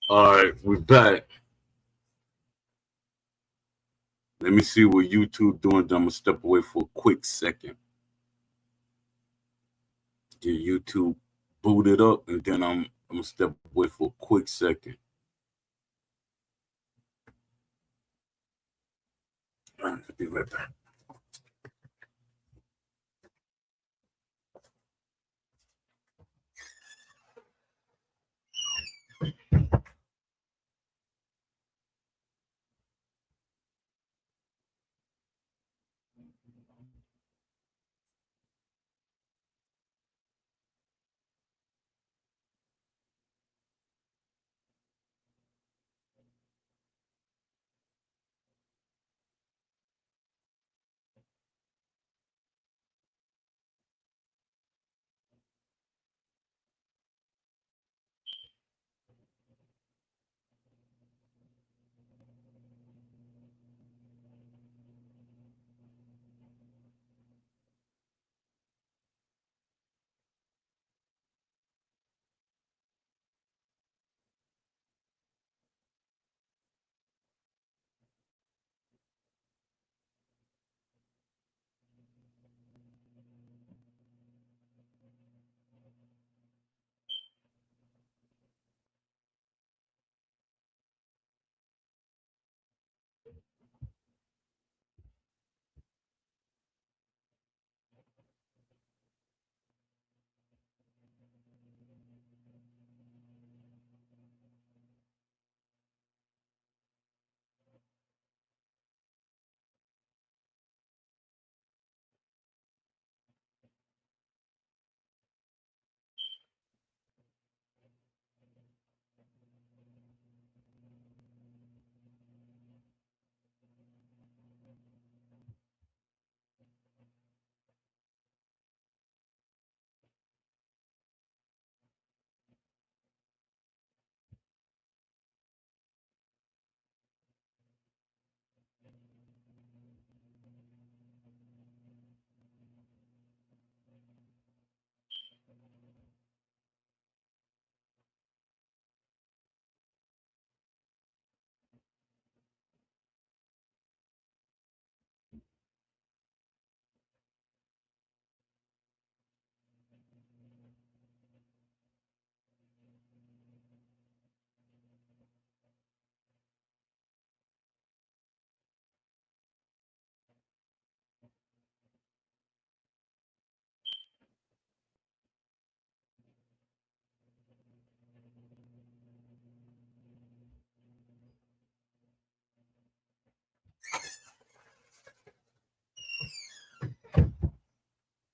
All right, we're back. Let me see what YouTube doing. Then I'm gonna step away for a quick second. Get YouTube booted up, and then I'm gonna step away for a quick second. All right, I'll be right back.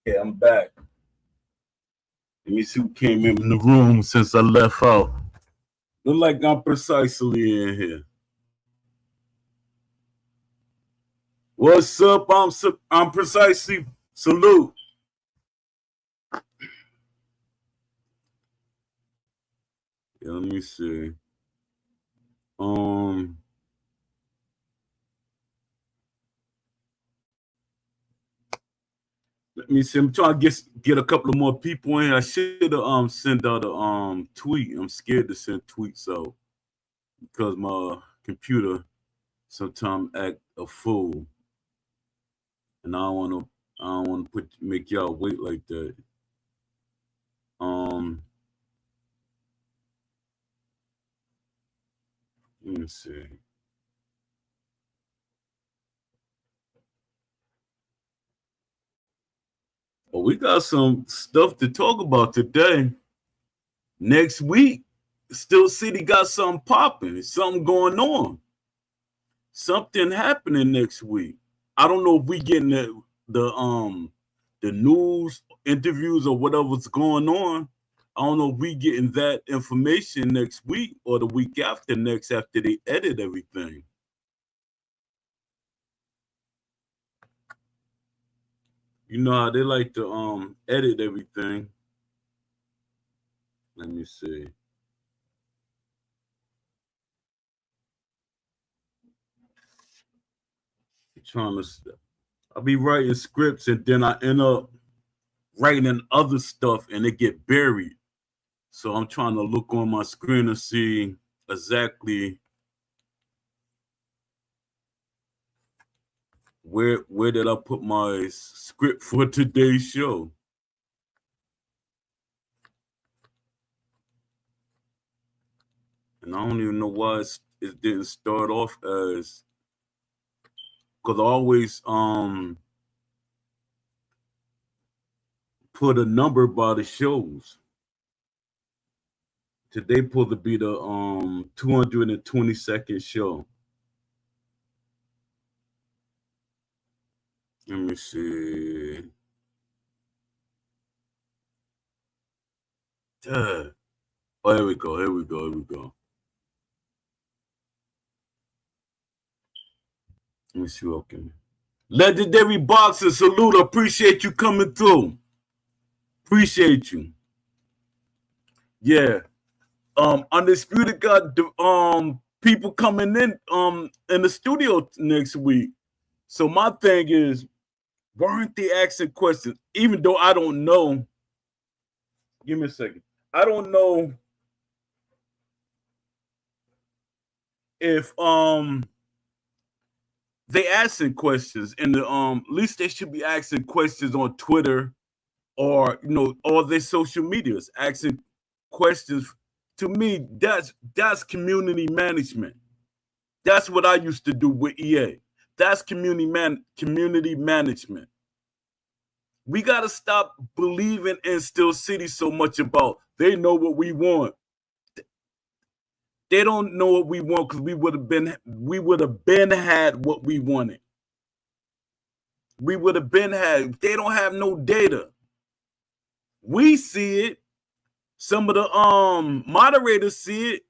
Okay, I'm back. Let me see who came in the room since I left out. Look like I'm precisely in here. What's up? I'm precisely. Salute. Yeah, let me see. Um, Let me see. I'm trying to get a couple of more people in. I should have sent out a tweet. I'm scared to send tweets out because my computer sometimes act a fool, and I don't want to make y'all wait like that. Um, Let me see. Well, we got some stuff to talk about today. Next week, Still City got something popping. Something going on. Something happening next week. I don't know if we getting the news interviews or whatever's going on. I don't know if we getting that information next week or the week after next after they edit everything. You know how they like to edit everything. Let me see. I'm trying to I'll be writing scripts and then I end up writing other stuff and it get buried. So I'm trying to look on my screen and see exactly where did I put my script for today's show. And I don't even know why it didn't start off as, because I always put a number by the shows. Today supposed to be the 222nd show. Let me see. Oh, here we go. Here we go. Here we go. Let me see what I can. Legendary Boxer, salute. Appreciate you coming through. Appreciate you. Yeah. Undisputed got people coming in the studio next week. So my thing is, weren't they asking questions? Even though I don't know. Give me a second. I don't know if they asking questions in the at least they should be asking questions on Twitter or all their social medias, asking questions. To me, that's community management. That's what I used to do with EA. That's community management. We gotta stop believing in Steel City so much about they know what we want. They don't know what we want because we would have been had what we wanted. We would have been had. They don't have no data. We see it. Some of the moderators see it,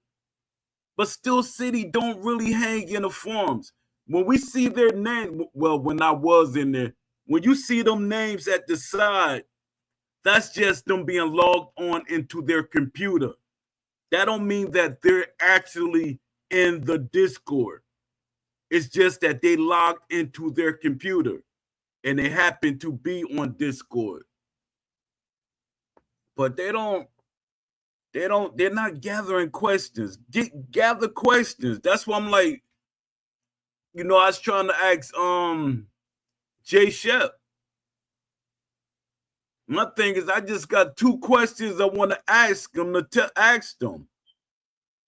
but Steel City don't really hang in the forums. When we see their name, well, when I was in there, when you see them names at the side, that's just them being logged on into their computer. That don't mean that they're actually in the Discord. It's just that they logged into their computer and they happen to be on Discord. But they're not gathering questions. Gather questions. That's why I'm like, I was trying to ask Jay Shep. My thing is, I just got 2 questions I want to ask them ask them.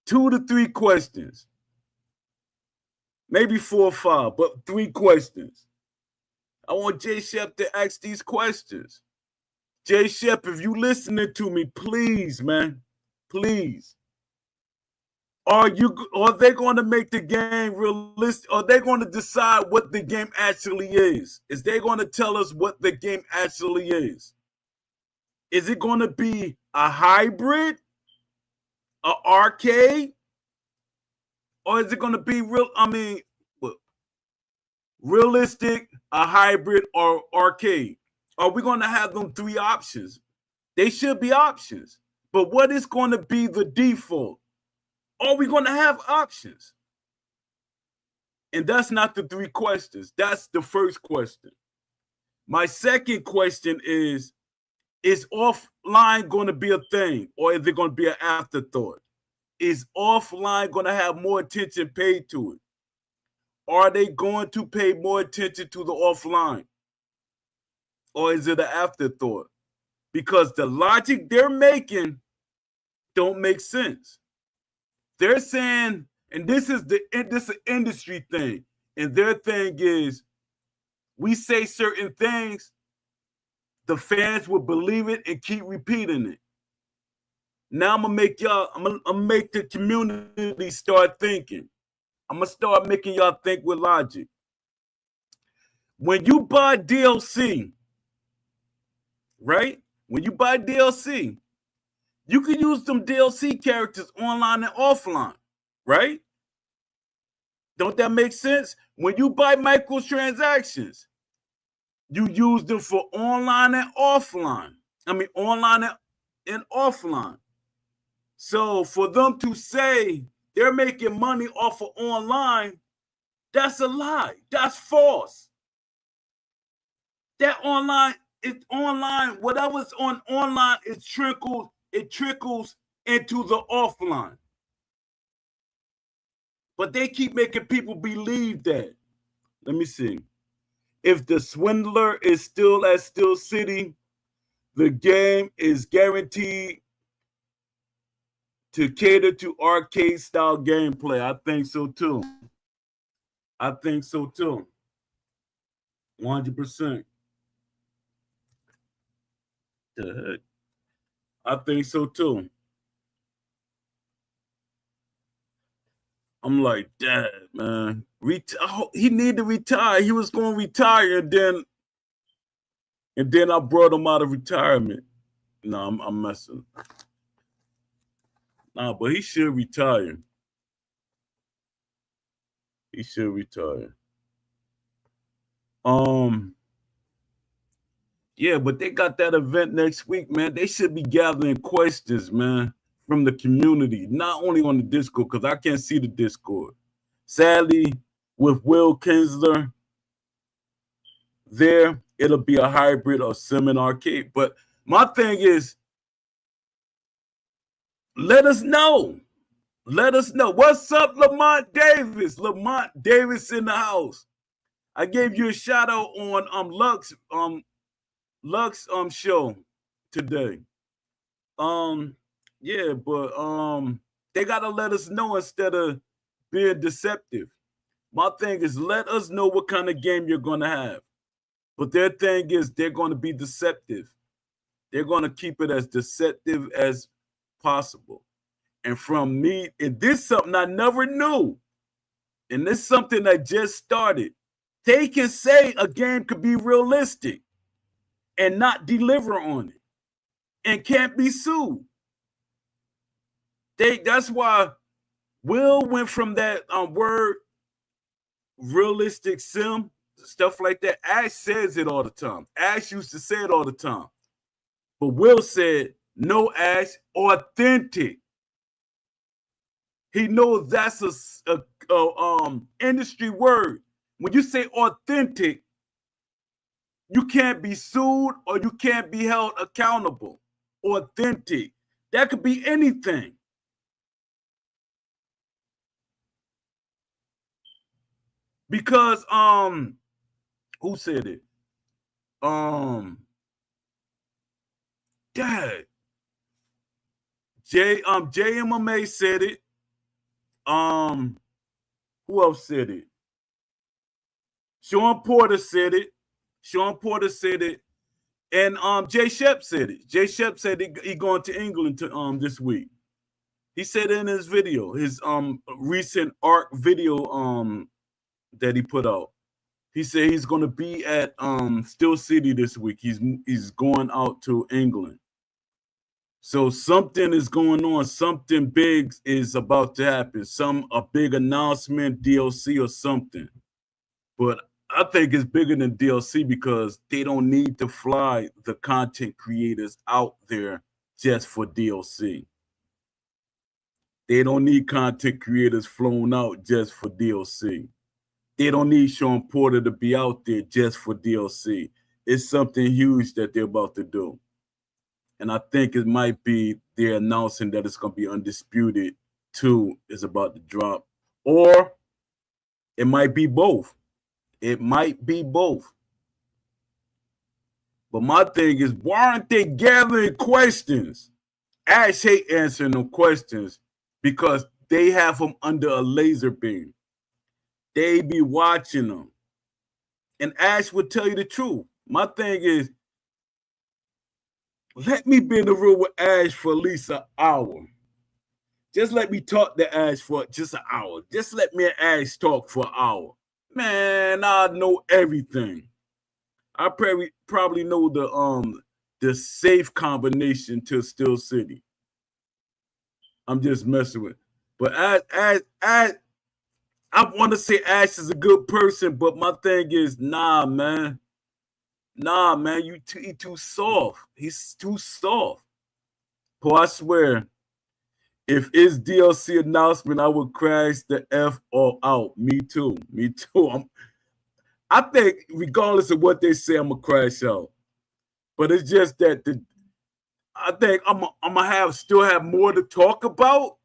2 to 3 questions. Maybe 4 or 5, but 3 questions. I want Jay Shep to ask these questions. Jay Shep, if you listening to me, please, man, please. Are they going to make the game realistic? Are they going to decide what the game actually is? Is they going to tell us what the game actually is? Is it going to be a hybrid, an arcade, or is it going to be realistic, a hybrid, or arcade? Are we going to have them 3 options? They should be options. But what is going to be the default? Are we going to have options? And that's not the 3 questions. That's the first question. My second question is offline going to be a thing, or is it going to be an afterthought? Is offline going to have more attention paid to it? Are they going to pay more attention to the offline? Or is it an afterthought? Because the logic they're making don't make sense. They're saying, and this is an industry thing, and their thing is, we say certain things, the fans will believe it and keep repeating it. Now I'm gonna make the community start thinking. I'm gonna start making y'all think with logic. When you buy DLC, right? When you buy DLC, you can use them DLC characters online and offline, right? Don't that make sense? When you buy microtransactions, you use them for online and offline. I mean, online and offline. So for them to say they're making money off of online, that's a lie. That's false. That online, it's online. Whatever's on online, it trickles into the offline. But they keep making people believe that. Let me see. If the swindler is still at Steel City, the game is guaranteed to cater to arcade style gameplay. I think so too. I think so too. 100%. The heck? I think so too. I'm like, Dad, man, he need to retire. He was going to retire, and then I brought him out of retirement. No, I'm messing. Nah, but he should retire. He should retire. Yeah, but they got that event next week, man. They should be gathering questions, man, from the community, not only on the Discord, because I can't see the Discord. Sadly, with Will Kinsler there, it'll be a hybrid of sim and arcade. But my thing is, let us know. Let us know. What's up, Lamont Davis? Lamont Davis in the house. I gave you a shout out on Lux show today. Yeah, but they gotta let us know instead of being deceptive. My thing is, let us know what kind of game you're gonna have. But their thing is, they're gonna be deceptive. They're gonna keep it as deceptive as possible. And from me, and this is something I never knew, and this is something that just started. They can say a game could be realistic and not deliver on it and can't be sued. That's why Will went from that word realistic sim, stuff like that. Ash says it all the time. Ash used to say it all the time. But Will said, no, Ash, authentic. He knows that's a industry word. When you say authentic, you can't be sued or you can't be held accountable. Authentic. That could be anything. Because who said it? Dad. JMMA said it. Who else said it? Sean Porter said it. And Jay Shep said it. Jay Shep said he going to England to this week. He said in his video, his recent art video that he put out. He said he's going to be at Steel City this week. He's going out to England. So something is going on. Something big is about to happen. A big announcement, DLC or something. But I think it's bigger than DLC because they don't need to fly the content creators out there just for DLC. They don't need content creators flown out just for DLC. They don't need Sean Porter to be out there just for DLC. It's something huge that they're about to do. And I think it might be they're announcing that it's going to be Undisputed 2 is about to drop. Or it might be both. It might be both. But my thing is, why aren't they gathering questions? Ash hate answering them questions because they have them under a laser beam. They be watching them. And Ash would tell you the truth. My thing is, let me be in the room with Ash for at least an hour. Just let me talk to Ash for just an hour. Just let me and Ash talk for an hour. Man, I know everything. I probably know the safe combination to Steel City. I'm just messing with. But I want to say Ash is a good person, but my thing is, nah, man, he too soft. He's too soft. Boy, I swear, if it's DLC announcement, I would crash the F all out. Me too. I think regardless of what they say, I'm gonna crash out. But it's just that I think I'm gonna still have more to talk about.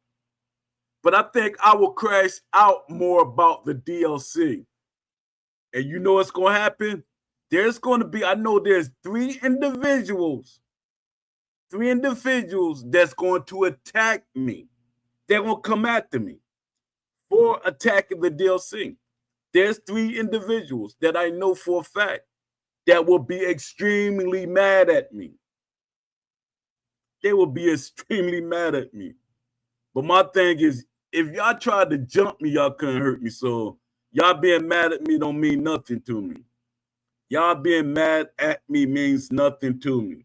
But I think I will crash out more about the DLC. And you know what's going to happen? There's going to be, I know there's three individuals that's going to attack me. They're going to come after me for attacking the DLC. There's three individuals that I know for a fact that will be extremely mad at me. They will be extremely mad at me. But my thing is, if y'all tried to jump me, y'all couldn't hurt me. So y'all being mad at me don't mean nothing to me. Y'all being mad at me means nothing to me.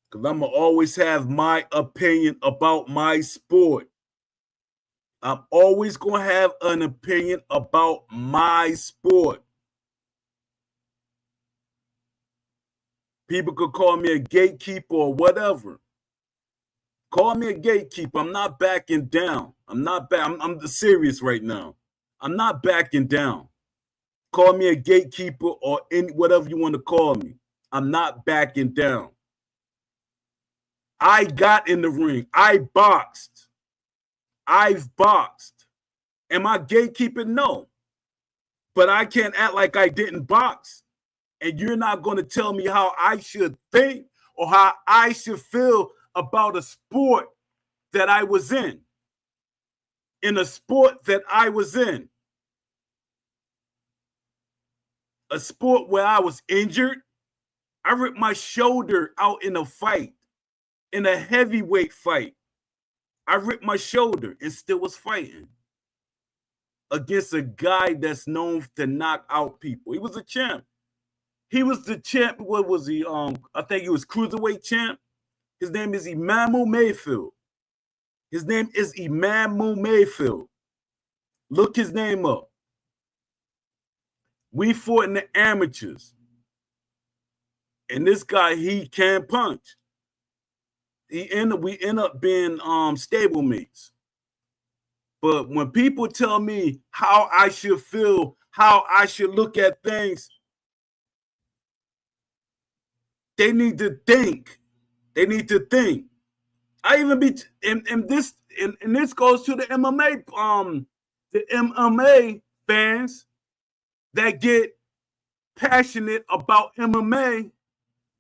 Because I'm going to always have my opinion about my sport. I'm always going to have an opinion about my sport. People could call me a gatekeeper or whatever. Call me a gatekeeper. I'm not backing down. I'm serious right now. I'm not backing down. Call me a gatekeeper or whatever you want to call me. I'm not backing down. I got in the ring. I boxed. I've boxed. Am I gatekeeping? No. But I can't act like I didn't box. And you're not going to tell me how I should think or how I should feel about a sport that I was in. In a sport that I was in. A sport where I was injured. I ripped my shoulder out in a fight. In a heavyweight fight. I ripped my shoulder and still was fighting. Against a guy that's known to knock out people. He was a champ. He was the champ. What was he? I think he was cruiserweight champ. His name is Emanuel Mayfield. His name is Emanuel Mayfield. Look his name up. We fought in the amateurs. And this guy, he can punch. We end up being stablemates. But when people tell me how I should feel, how I should look at things, they need to think. They need to think. I even be and this goes to the MMA fans that get passionate about MMA,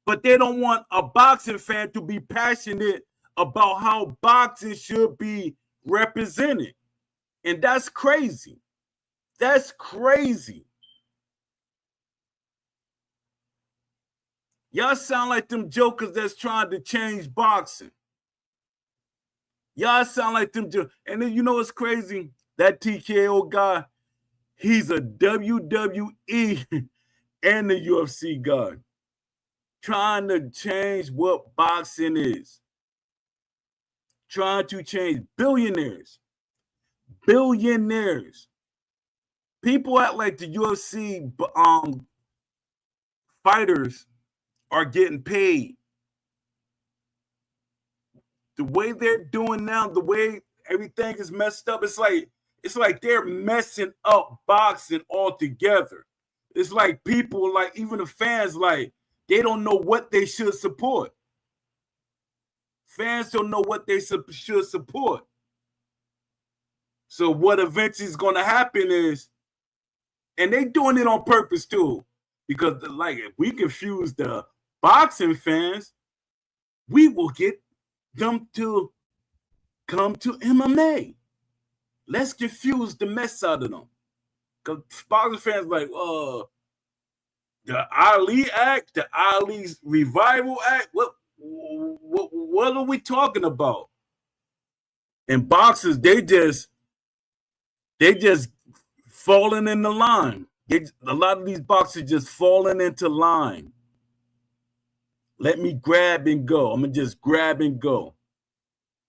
but they don't want a boxing fan to be passionate about how boxing should be represented. And that's crazy. That's crazy. Y'all sound like them jokers that's trying to change boxing. Y'all sound like them jokers. And then you know what's crazy? That TKO guy, he's a WWE and the UFC guy. Trying to change what boxing is. Trying to change billionaires. Billionaires. People act like the UFC fighters are getting paid. The way they're doing now, the way everything is messed up, it's like they're messing up boxing altogether. It's like people, like even the fans, like they don't know what they should support. Fans don't know what they should support. So what eventually is going to happen is, and they doing it on purpose too, because like if we confuse the boxing fans, we will get them to come to MMA. Let's confuse the mess out of them. Because boxing fans like, the Ali Act, the Ali's Revival Act, what are we talking about? And boxers, they just falling in the line. A lot of these boxers just falling into line. Let me grab and go. I'm going to just grab and go.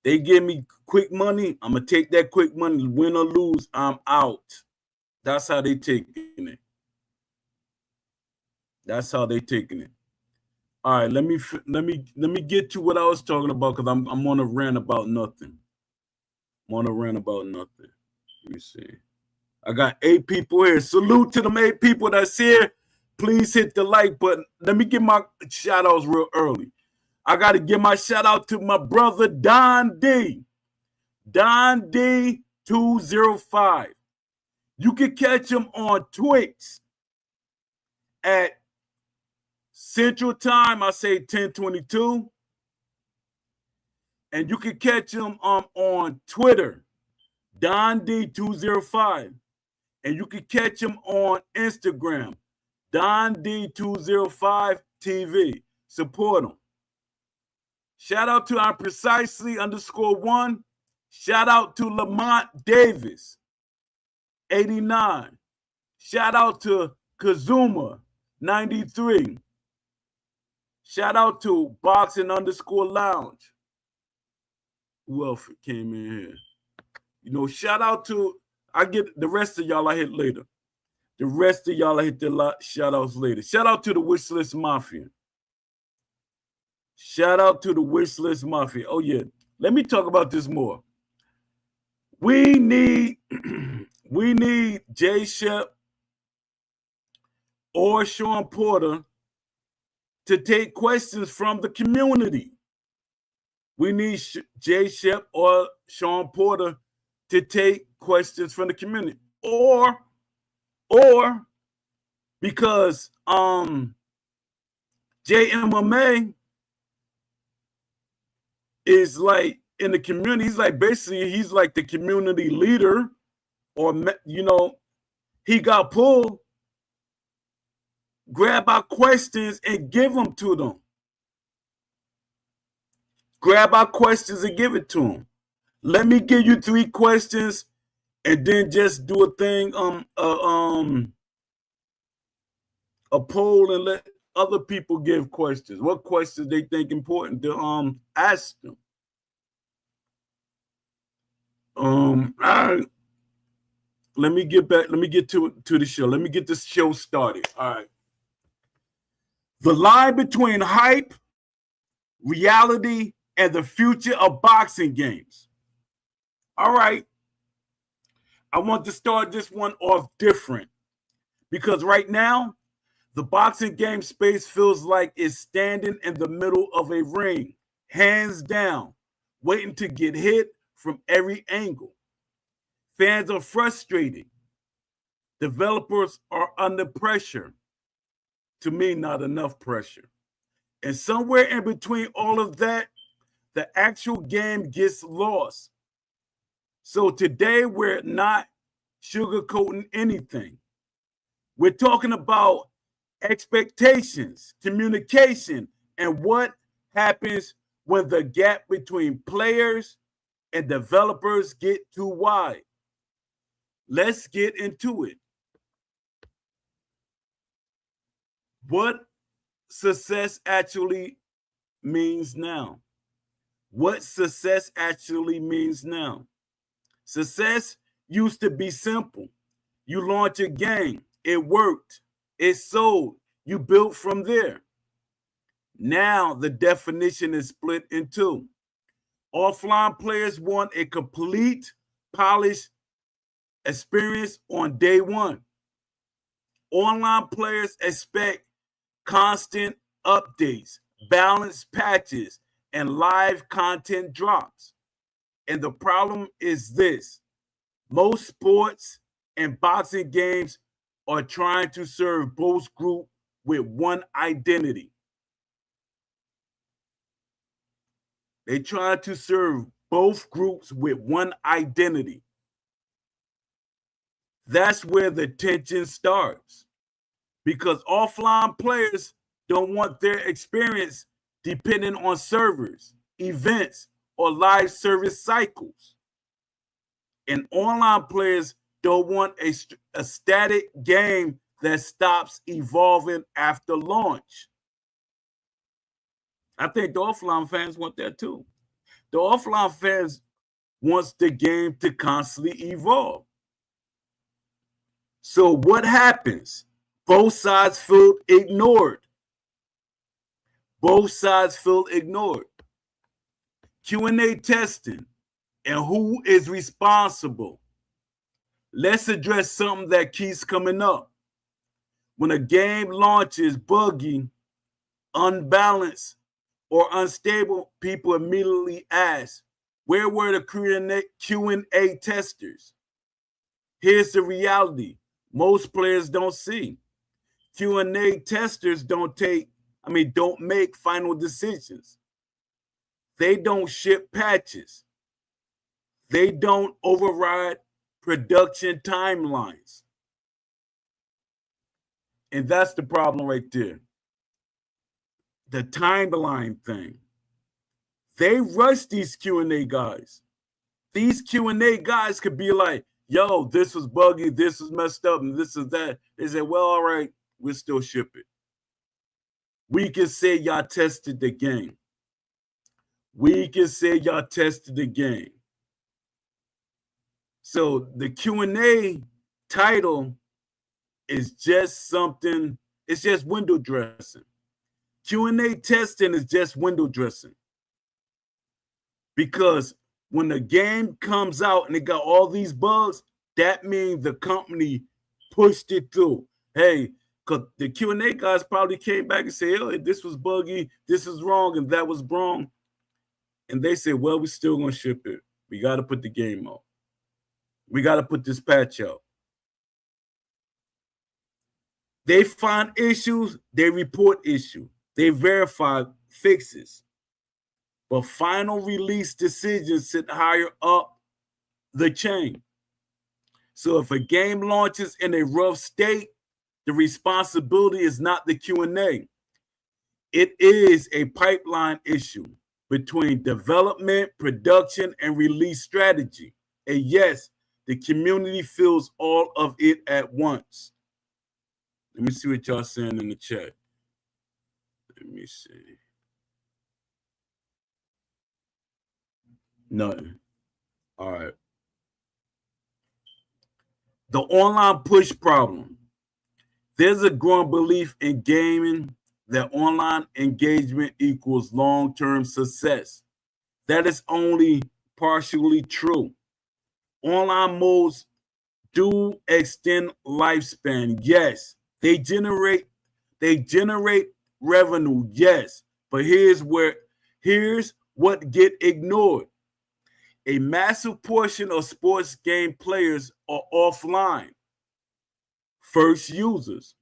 They give me quick money. I'm going to take that quick money. Win or lose, I'm out. That's how they taking it. That's how they taking it. All right, let me get to what I was talking about because I'm on a rant about nothing. I'm on a rant about nothing. Let me see. I got 8 people here. Salute to them 8 people that's here. Please hit the like button. Let me get my shout outs real early. I got to give my shout out to my brother Don D. Don D205. You can catch him on Twitch at Central Time, I say 10:22. And you can catch him on Twitter, Don D205. And you can catch him on Instagram, Don D205 TV. Support him. Shout out to our Precisely _1. Shout out to Lamont Davis, 89. Shout out to Kazuma, 93. Shout out to Boxing _Lounge. Who else came in here? You know, shout out to, I get the rest of y'all I hit later. The rest of y'all I hit the shout outs later. Shout out to the Wishlist Mafia. Shout out to the Wishlist Mafia. Oh, yeah. Let me talk about this more. We need Jay Shep or Sean Porter to take questions from the community. We need Jay Shep or Sean Porter to take questions from the community. Or because JMMA is like in the community, he's like basically he's like the community leader, or you know, he got pulled. Grab our questions and give them to them. Grab our questions and give it to them. Let me give you 3 questions and then just do a thing, a poll and let other people give questions. What questions they think important to ask them. All right. Let me get to the show. Let me get this show started. All right. The line between hype, reality, and the future of boxing games. All right. I want to start this one off different because right now, the boxing game space feels like it's standing in the middle of a ring, hands down, waiting to get hit from every angle. Fans are frustrated. Developers are under pressure. To me, not enough pressure. And somewhere in between all of that, the actual game gets lost. So today, we're not sugarcoating anything. We're talking about expectations, communication, and what happens when the gap between players and developers get too wide. Let's get into it. What success actually means now. What success actually means now. Success used to be simple. You launch a game, it worked, it sold, you built from there. Now the definition is split in two. Offline players want a complete, polished experience on day one. Online players expect constant updates, balanced patches, and live content drops. And the problem is this: most sports and boxing games are trying to serve both groups with one identity. They try to serve both groups with one identity. That's where the tension starts, because offline players don't want their experience dependent on servers, events, or live service cycles. And online players don't want a static game that stops evolving after launch. I think the offline fans want that too. The offline fans wants the game to constantly evolve. So what happens? Both sides feel ignored. Both sides feel ignored. Q&A testing and who is responsible. Let's address something that keeps coming up. When a game launches buggy, unbalanced, or unstable, people immediately ask, Where were the Q&A testers? Here's the reality most players don't see. Q&A testers don't make final decisions. They don't ship patches. They don't override production timelines. And that's the problem right there. The timeline thing. They rush these Q&A guys. These Q&A guys could be like, yo, this was buggy, this was messed up, and this is that. They say, well, all right, we'll still ship it. We can say y'all tested the game. We can say y'all tested the game. So the Q&A title is just something, it's just window dressing. Q&A testing is just window dressing. Because when the game comes out and it got all these bugs, that means the company pushed it through. Hey, because the Q&A guys probably came back and said, oh, this was buggy, this is wrong, and that was wrong. And they said, well, we're still going to ship it. We got to put the game out. We got to put this patch out. They find issues, they report issue. They verify fixes. But final release decisions sit higher up the chain. So if a game launches in a rough state, the responsibility is not the Q&A. It is a pipeline issue between development, production, and release strategy. And yes, the community feels all of it at once. Let me see what y'all saying in the chat. Let me see. Nothing. All right. The online push problem. There's a growing belief in gaming that online engagement equals long-term success. That is only partially true. Online modes do extend lifespan. Yes, they generate revenue. Yes, but here's what get ignored. A massive portion of sports game players are offline. First users,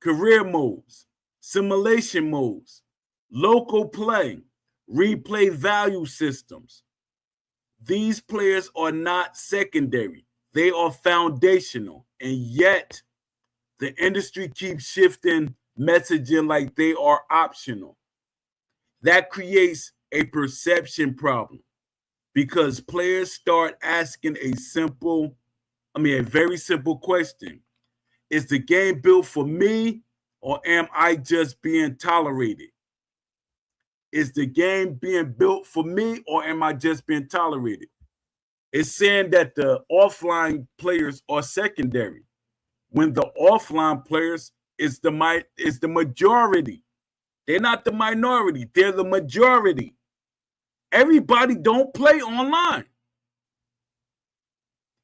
career modes, simulation modes, local play, replay value systems. These players are not secondary. They are foundational. And yet, the industry keeps shifting messaging like they are optional. That creates a perception problem because players start asking a very simple question. Is the game built for me or am I just being tolerated? Is the game being built for me or am I just being tolerated? It's saying that the offline players are secondary when the offline players is the majority. They're not the minority, they're the majority. Everybody don't play online.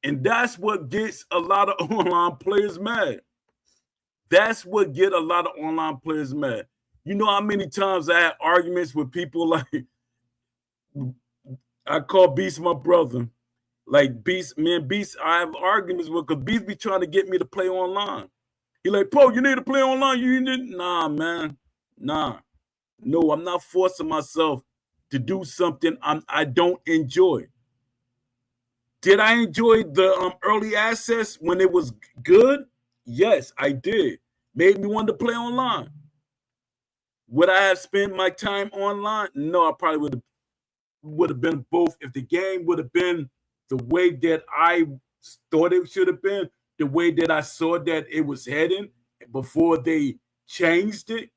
And that's what gets a lot of online players mad. That's what get a lot of online players mad. You know how many times I had arguments with people like, I call Beast my brother. Like Beast, me and Beast, I have arguments with because Beast be trying to get me to play online. He like, Pro, you need to play online. You need, nah, man. Nah. No, I'm not forcing myself to do something I don't enjoy. Did I enjoy the early access when it was good? Yes, I did. Made me want to play online. Would I have spent my time online? No, I probably would have been both. If the game would have been the way that I thought it should have been, the way that I saw that it was heading before they changed it,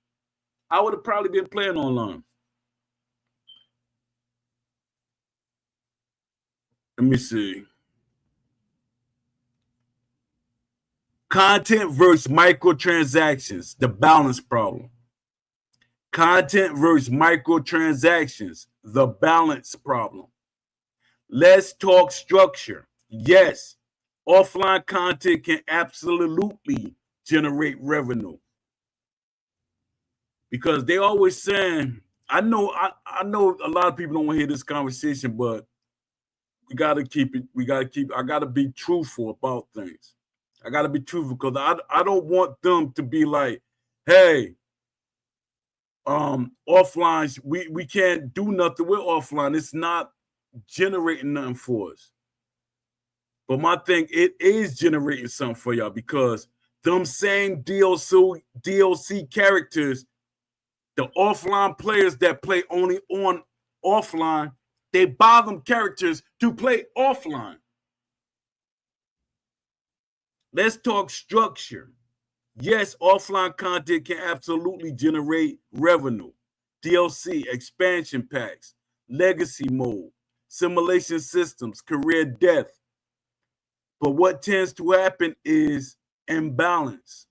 I would have probably been playing online. Let me see. Content versus microtransactions, the balance problem. Content versus microtransactions, the balance problem. Let's talk structure. Yes, offline content can absolutely generate revenue. Because they always saying, I know a lot of people don't want to hear this conversation, but we gotta keep it. I gotta be truthful about things. I gotta be truthful because I don't want them to be like, hey, offline, we can't do nothing with offline. It's not generating nothing for us. But my thing, it is generating something for y'all because them same DLC characters, the offline players that play only on offline, they buy them characters to play offline. Let's talk structure. Yes, offline content can absolutely generate revenue. DLC, expansion packs, legacy mode, simulation systems, career death. But what tends to happen is imbalance.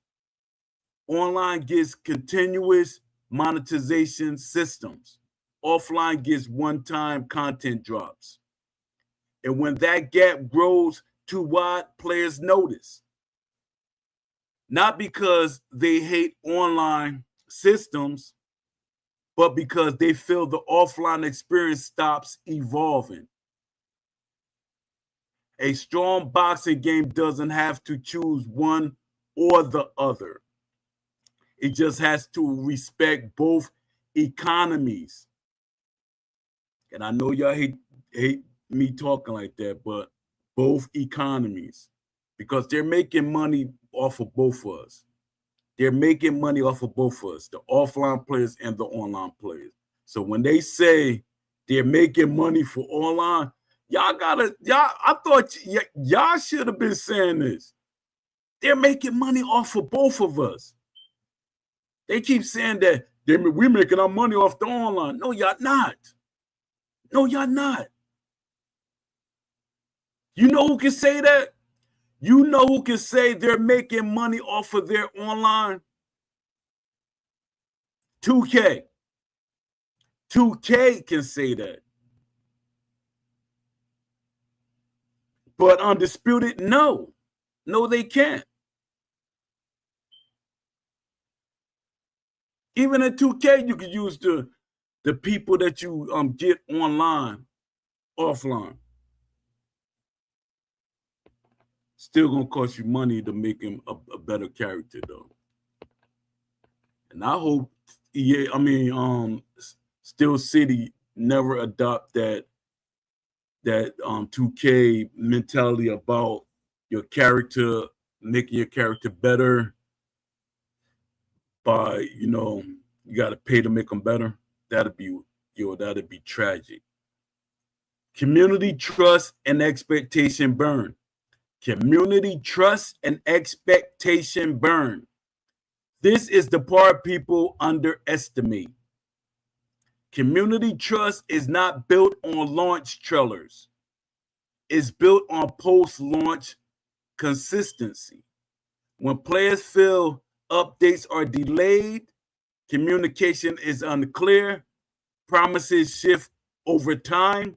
Online gets continuous monetization systems. Offline gets one-time content drops. And when that gap grows too wide, players notice. Not because they hate online systems, but because they feel the offline experience stops evolving. A strong boxing game doesn't have to choose one or the other. It just has to respect both economies. And I know y'all hate me talking like that, but both economies, because they're making money off of both of us. They're making money off of both of us, the offline players and the online players. So when they say they're making money for online, I thought y'all should have been saying this. They're making money off of both of us. They keep saying that we're making our money off the online. No, y'all not. No, y'all not. You know who can say that? You know who can say they're making money off of their online? 2K. 2K can say that. But Undisputed, no. No, they can't. Even in 2K, you can use the people that you get online, offline. Still gonna cost you money to make him a better character though. And I hope Steel City never adopt that 2K mentality about your character, making your character better by, you got to pay to make them better. That'd be tragic. Community trust and expectation burn. Community trust and expectation burn. This is the part people underestimate. Community trust is not built on launch trailers. It's built on post-launch consistency. When players feel updates are delayed, communication is unclear, promises shift over time,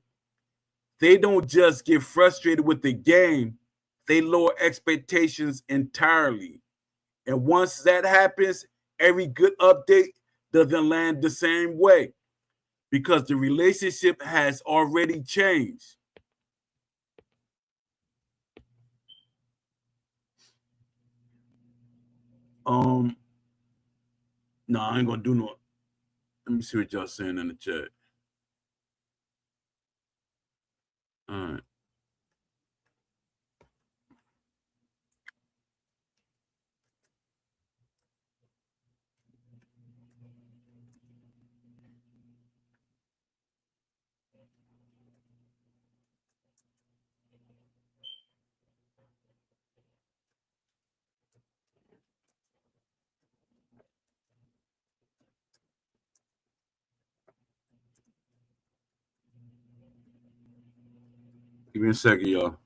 they don't just get frustrated with the game, they lower expectations entirely. And once that happens, every good update doesn't land the same way because the relationship has already changed. No, I ain't gonna do no. Let me see what y'all saying in the chat. All right. Give me a second, y'all.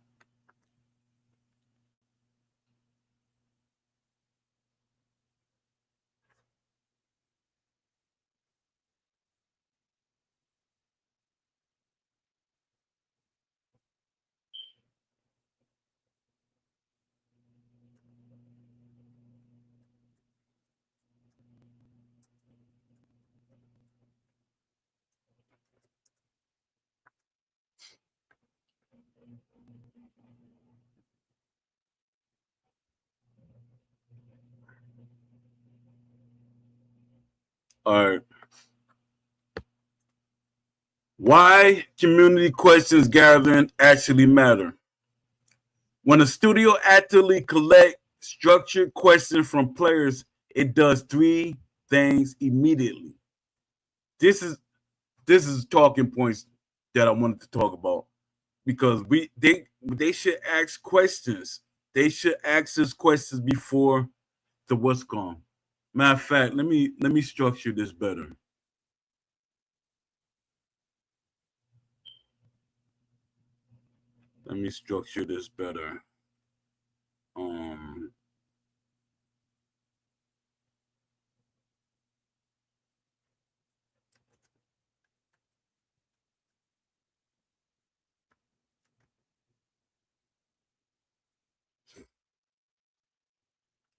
All right. Why community questions gathering actually matter. When a studio actively collects structured questions from players, it does three things immediately. This is talking points that I wanted to talk about because they should ask questions. They should ask us questions before the what's gone. Matter of fact, let me structure this better. Let me structure this better. Um,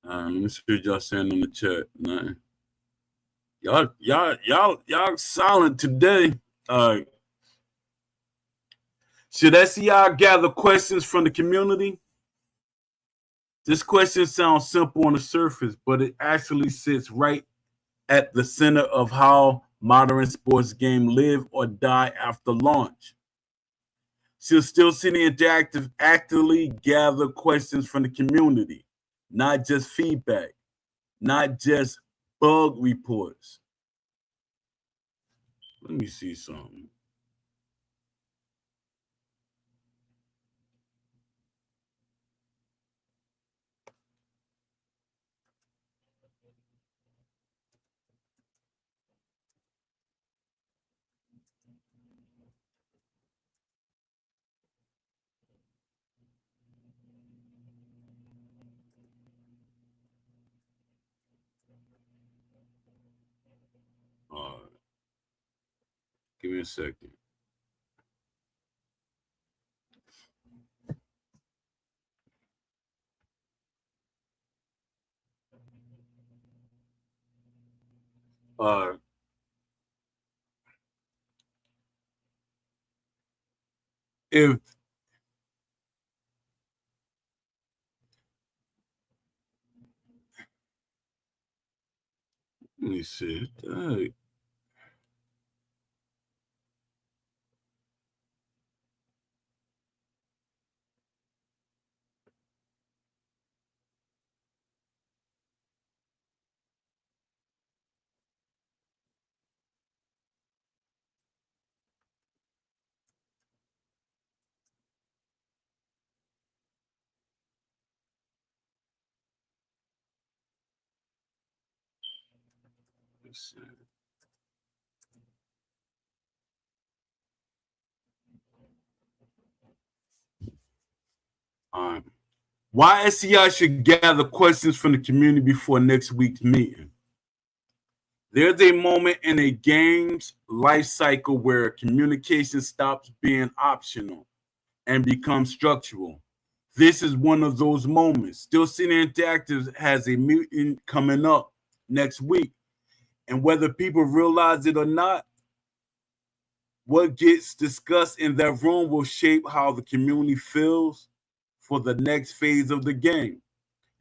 let me see what y'all saying in the chat. Nothing. Y'all silent today. Uh, should SEI gather questions from the community? This question sounds simple on the surface, but it actually sits right at the center of how modern sports games live or die after launch. Should Still City Interactive actively gather questions from the community, not just feedback, not just bug reports. Let me see something. Give me a second. If let me see. Let's see. Why SEI should gather questions from the community before next week's meeting. There's a moment in a game's life cycle where communication stops being optional and becomes structural. This is one of those moments. Still City Interactive has a meeting coming up next week. And whether people realize it or not, what gets discussed in that room will shape how the community feels for the next phase of the game.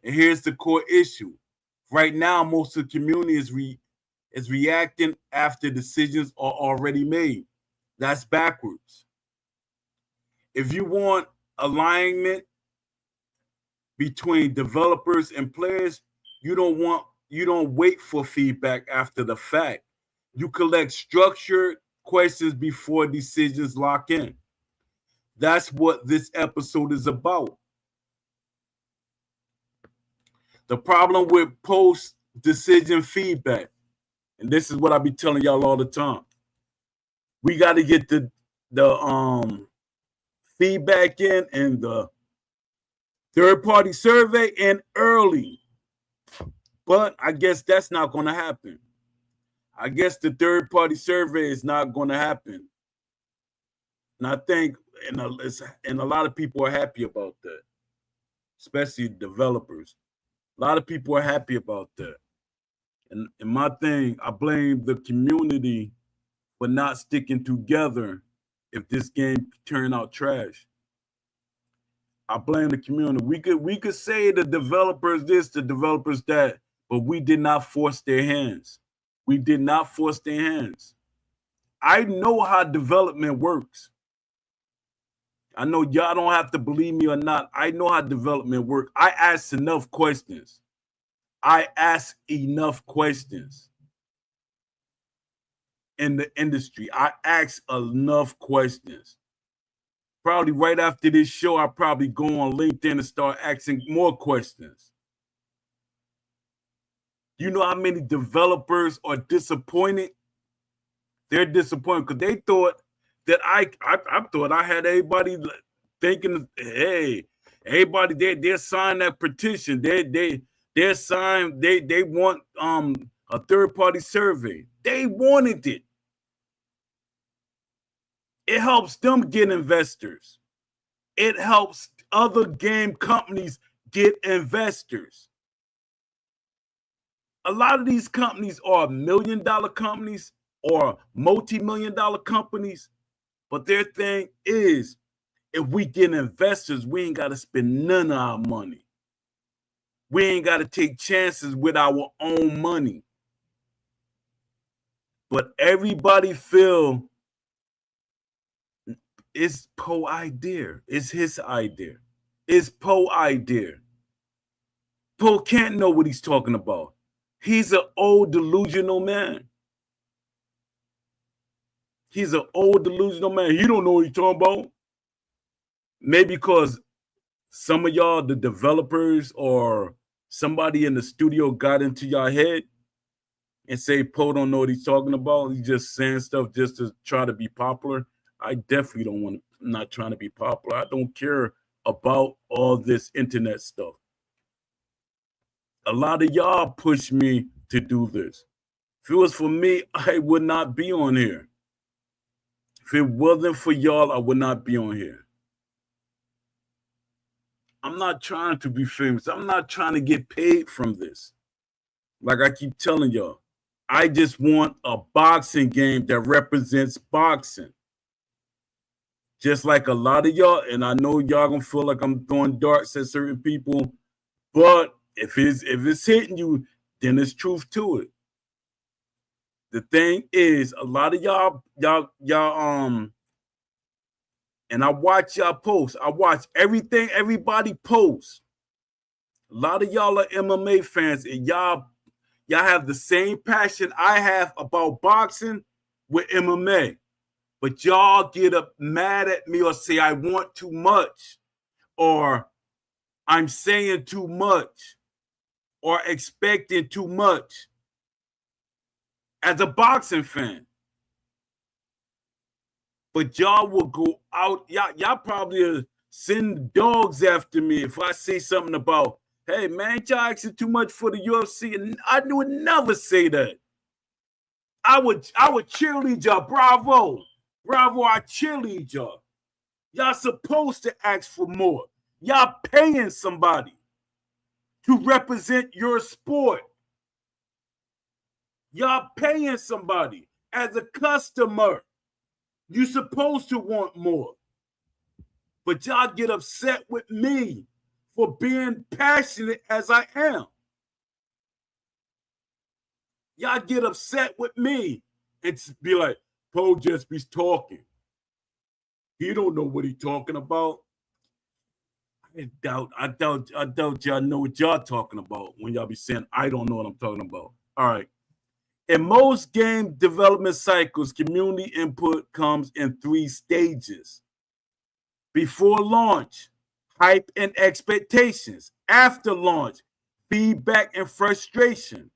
And here's the core issue. Right now, most of the community is reacting after decisions are already made. That's backwards. If you want alignment between developers and players, you don't wait for feedback after the fact. You collect structured questions before decisions lock in. That's what this episode is about. The problem with post decision feedback, and this is what I be telling y'all all the time. We got to get the feedback in and the third party survey in early. But I guess that's not going to happen. I guess the third party survey is not going to happen. And I think and a lot of people are happy about that, especially developers. A lot of people are happy about that. And my thing, I blame the community for not sticking together if this game turned out trash. I blame the community. We could say the developers this, the developers that, but we did not force their hands. We did not force their hands. I know how development works. I know y'all don't have to believe me or not. I know how development works. I ask enough questions. I ask enough questions in the industry. I ask enough questions. Probably right after this show, I'll probably go on LinkedIn and start asking more questions. You know how many developers are disappointed? They're disappointed because they thought that I thought I had everybody thinking, hey, everybody they're signing that petition. They're signed, they want a third-party survey. They wanted it. It helps them get investors. It helps other game companies get investors. A lot of these companies are $1 million companies or multi-million-dollar companies, but their thing is, if we get investors, we ain't got to spend none of our money. We ain't got to take chances with our own money. But everybody feel it's Poe's idea. It's his idea. It's Poe's idea. Poe can't know what he's talking about. He's an old delusional man. He's an old delusional man. He don't know what he's talking about. Maybe because some of y'all, the developers or somebody in the studio got into your head and say Poe don't know what he's talking about. He's just saying stuff just to try to be popular. I definitely don't want to, I'm not trying to be popular. I don't care about all this internet stuff. A lot of y'all push me to do this. If it was for me, I would not be on here. If it wasn't for y'all, I would not be on here. I'm not trying to be famous. I'm not trying to get paid from this. Like I keep telling y'all, I just want a boxing game that represents boxing. Just like a lot of y'all, and I know y'all gonna feel like I'm throwing darts at certain people, but if it's hitting you, then there's truth to it. The thing is, a lot of y'all, and I watch y'all post. I watch everything everybody posts. A lot of y'all are MMA fans, and y'all have the same passion I have about boxing with MMA. But y'all get up mad at me or say I want too much, or I'm saying too much, or expecting too much as a boxing fan. But y'all will go out, y'all probably send dogs after me if I say something about, hey man, y'all asking too much for the UFC. And I would never say that. I would cheerlead y'all. Bravo. Bravo, I cheerlead y'all. Y'all supposed to ask for more. Y'all paying somebody to represent your sport. Y'all paying somebody as a customer. You're supposed to want more. But y'all get upset with me for being passionate as I am. Y'all get upset with me and be like, Poe just be talking. He don't know what he's talking about. I doubt y'all know what y'all talking about when y'all be saying, I don't know what I'm talking about. All right. In most game development cycles, community input comes in 3 stages. Before launch, hype and expectations. After launch, feedback and frustration.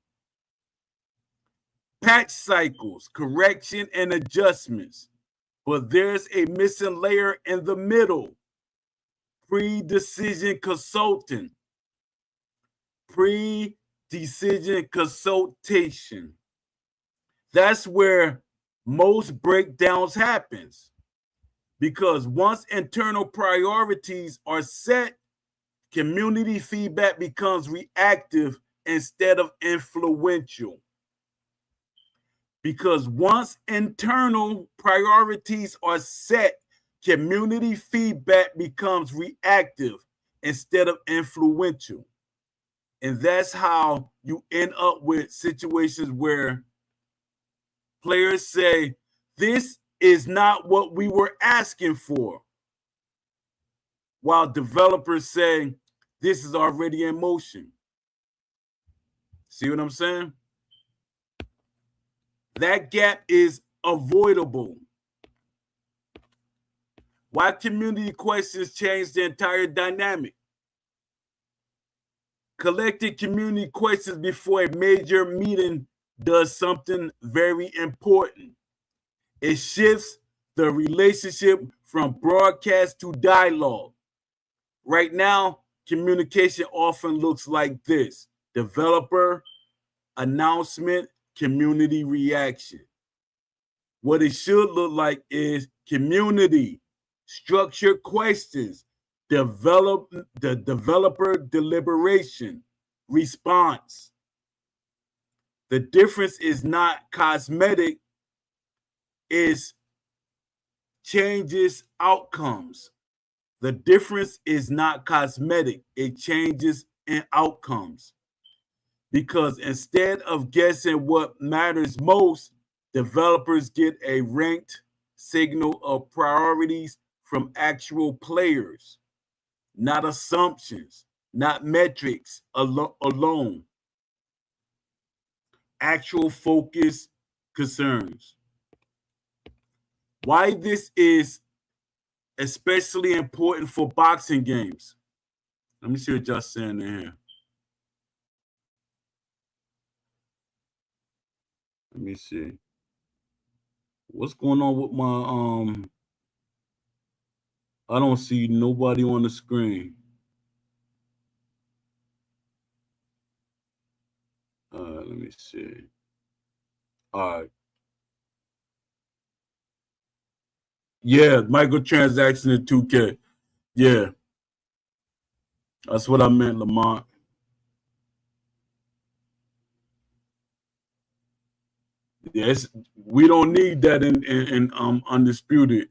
Patch cycles, correction and adjustments. But there's a missing layer in the middle. Pre-decision consulting. Pre-decision consultation. That's where most breakdowns happens. Because once internal priorities are set, community feedback becomes reactive instead of influential. Because once internal priorities are set, community feedback becomes reactive instead of influential. And that's how you end up with situations where Players say, this is not what we were asking for, while developers say, this is already in motion. See what I'm saying? That gap is avoidable. Why community questions change the entire dynamic? Collecting community questions before a major meeting does something very important. It shifts the relationship from broadcast to dialogue. Right now, communication often looks like this: developer, announcement, community reaction. What it should look like is community, structured questions, the developer deliberation, response. The difference is not cosmetic, it changes outcomes. The difference is not cosmetic, it changes in outcomes. Because instead of guessing what matters most, developers get a ranked signal of priorities from actual players, not assumptions, not metrics alone. Actual focus concerns. Why this is especially important for boxing games. Let me see what y'all saying in here. Let me see. What's going on with my I don't see nobody on the screen. Let me see. All right. Yeah, microtransaction in 2K. Yeah. That's what I meant, Lamont. Yes, we don't need that in Undisputed.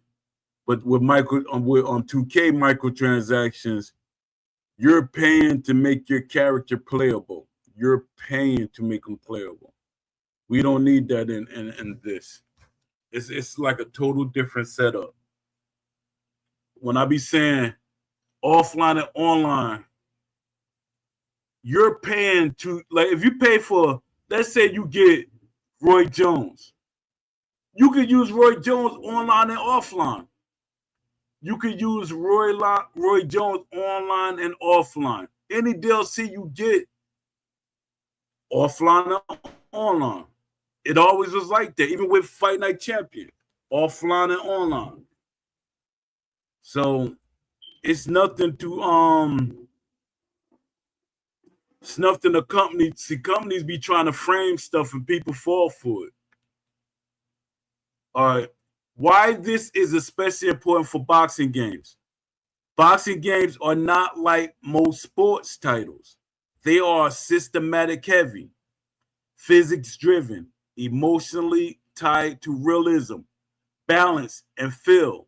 But with 2K microtransactions, you're paying to make your character playable. You're paying to make them playable. We don't need that in this. It's like a total different setup. When I be saying offline and online, you're paying to, like, if you pay for, let's say you get Roy Jones, you could use Roy Jones online and offline. You could use Roy Jones online and offline. Any DLC you get, offline and online. It always was like that, even with Fight Night Champion, offline and online. So it's nothing to it's nothing to company. See, companies be trying to frame stuff and people fall for it. All right. Why this is especially important for boxing games. Boxing games are not like most sports titles. They are systematic heavy, physics driven, emotionally tied to realism, balance, and feel.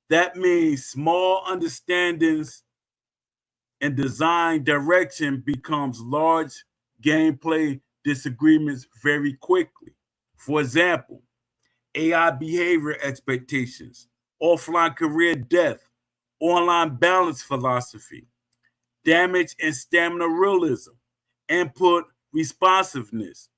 That means small understandings and design direction becomes large gameplay disagreements very quickly. For example, AI behavior expectations, offline career death, online balance philosophy, damage and stamina realism, input responsiveness.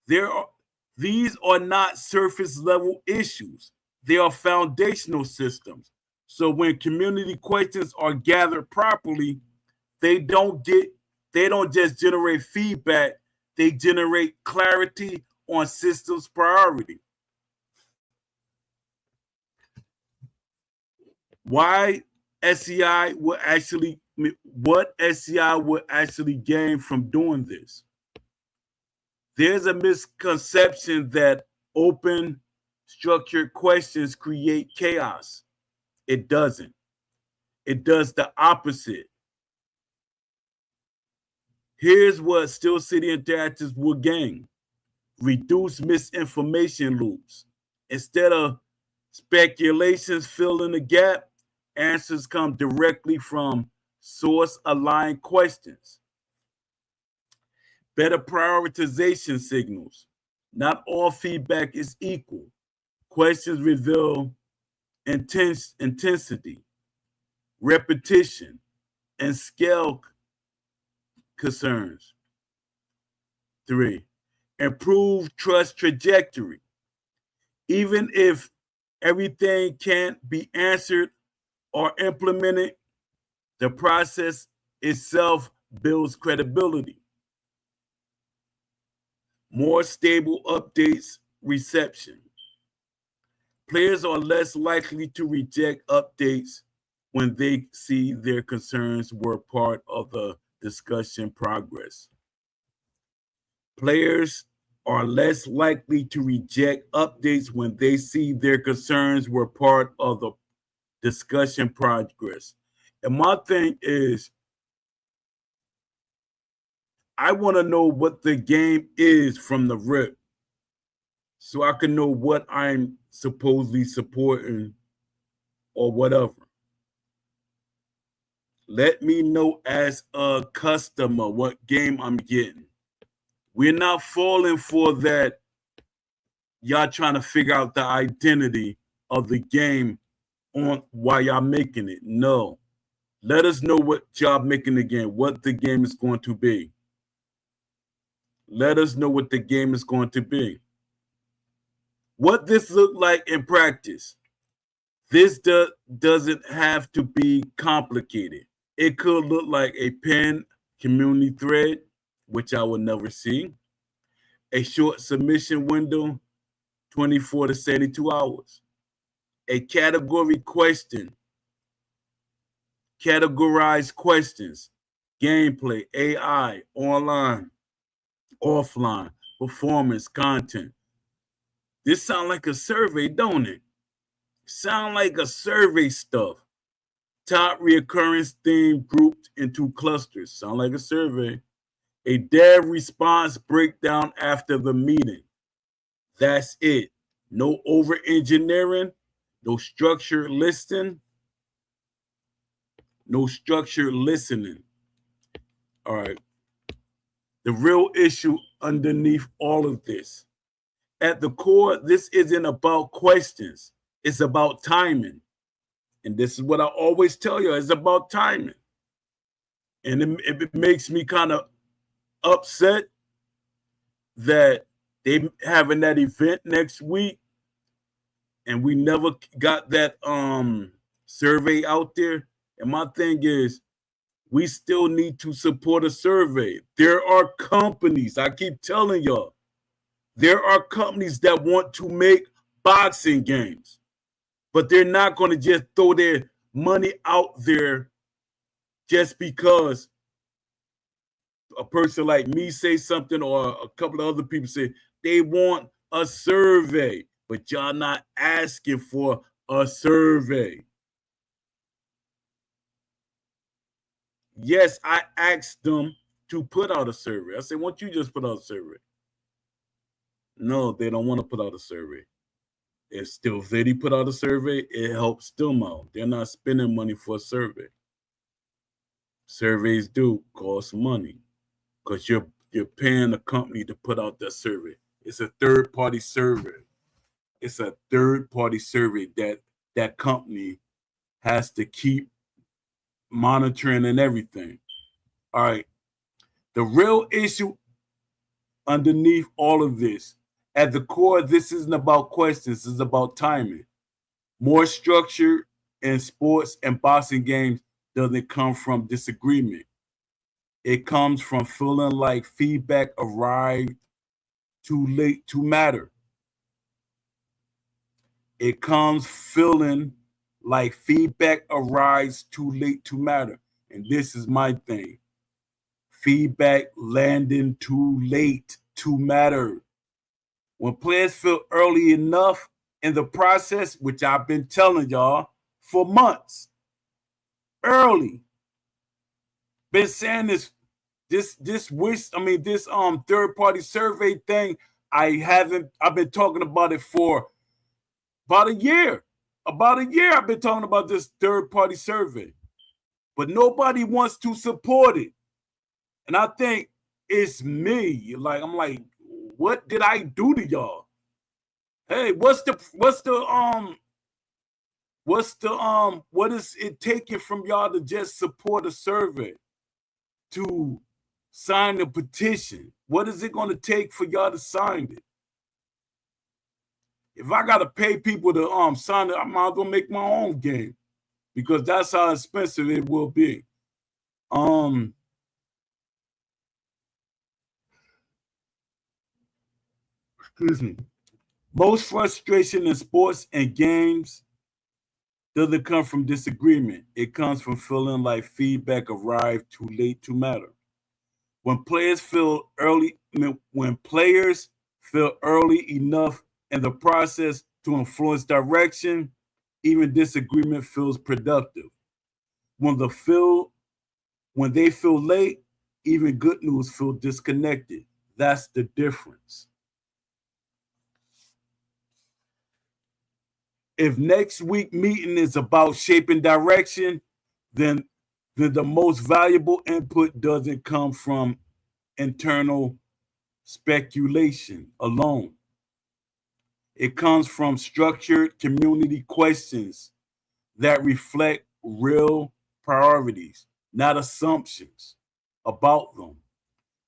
These are not surface level issues. They are foundational systems. So when community questions are gathered properly, they don't just generate feedback, they generate clarity on systems priority. Why SCI will actually, what SCI will actually gain from doing this? There's a misconception that open, structured questions create chaos. It doesn't. It does the opposite. Here's what Steel City Interactives will gain: reduce misinformation loops. Instead of speculations filling the gap, answers come directly from source aligned questions. Better prioritization signals. Not all feedback is equal. Questions reveal intensity, repetition, and scale concerns. 3. Improve trust trajectory. Even if everything can't be answered or implemented, the process itself builds credibility. More stable updates reception. Players are less likely to reject updates when they see their concerns were part of the discussion progress. Players are less likely to reject updates when they see their concerns were part of the discussion progress. And my thing is, I want to know what the game is from the rip so I can know what I'm supposedly supporting or whatever. Let me know as a customer what game I'm getting. We're not falling for that. Y'all trying to figure out the identity of the game on why y'all making it. No. Let us know what y'all making the game, what the game is going to be. Let us know what the game is going to be. What this look like in practice. This doesn't have to be complicated. It could look like a pinned community thread, which I will never see. A short submission window, 24 to 72 hours. A category question. Categorized questions. Gameplay, AI, online, offline, performance, content. This sound like a survey, don't it? Sound like a survey stuff. Top reoccurrence theme grouped into clusters. Sound like a survey. A dev response breakdown after the meeting. That's it. No over engineering, no structured listening, no structured listening. All right. The real issue underneath all of this. At the core, this isn't about questions. It's about timing. And this is what I always tell you. It's about timing. And it makes me kind of upset that they having that event next week and we never got that survey out there. And my thing is, we still need to support a survey. There are companies, I keep telling y'all, there are companies that want to make boxing games, but they're not going to just throw their money out there just because a person like me say something or a couple of other people say they want a survey, but y'all not asking for a survey. Yes, I asked them to put out a survey. I said, why don't you just put out a survey? No, they don't want to put out a survey. If Still Viddy put out a survey, it helps them out. They're not spending money for a survey. Surveys do cost money because you're paying a company to put out that survey. It's a third-party survey. It's a third-party survey that company has to keep monitoring and everything. All right. The real issue underneath all of this, at the core, this isn't about questions. It's about timing. More structure in sports and boxing games doesn't come from disagreement. It comes from feeling like feedback arrived too late to matter. It comes feeling like feedback arrives too late to matter. And this is my thing. Feedback landing too late to matter. When players feel early enough in the process, which I've been telling y'all for months, early. Been saying this third-party survey thing, I've been talking about it for about a year. About a year I've been talking about this third-party survey. But nobody wants to support it. And I think it's me. I'm like, What did I do to y'all? Hey, what is it taking from y'all to just support a survey, to sign the petition? What is it going to take for y'all to sign it? If I got to pay people to sign it, I might as well make my own game, because that's how expensive it will be. Excuse me. Most frustration in sports and games doesn't come from disagreement. It comes from feeling like feedback arrived too late to matter. When players feel early enough in the process to influence direction, even disagreement feels productive. When they feel late, even good news feels disconnected. That's the difference. If next week meeting is about shaping direction, then the most valuable input doesn't come from internal speculation alone. It comes from structured community questions that reflect real priorities, not assumptions about them.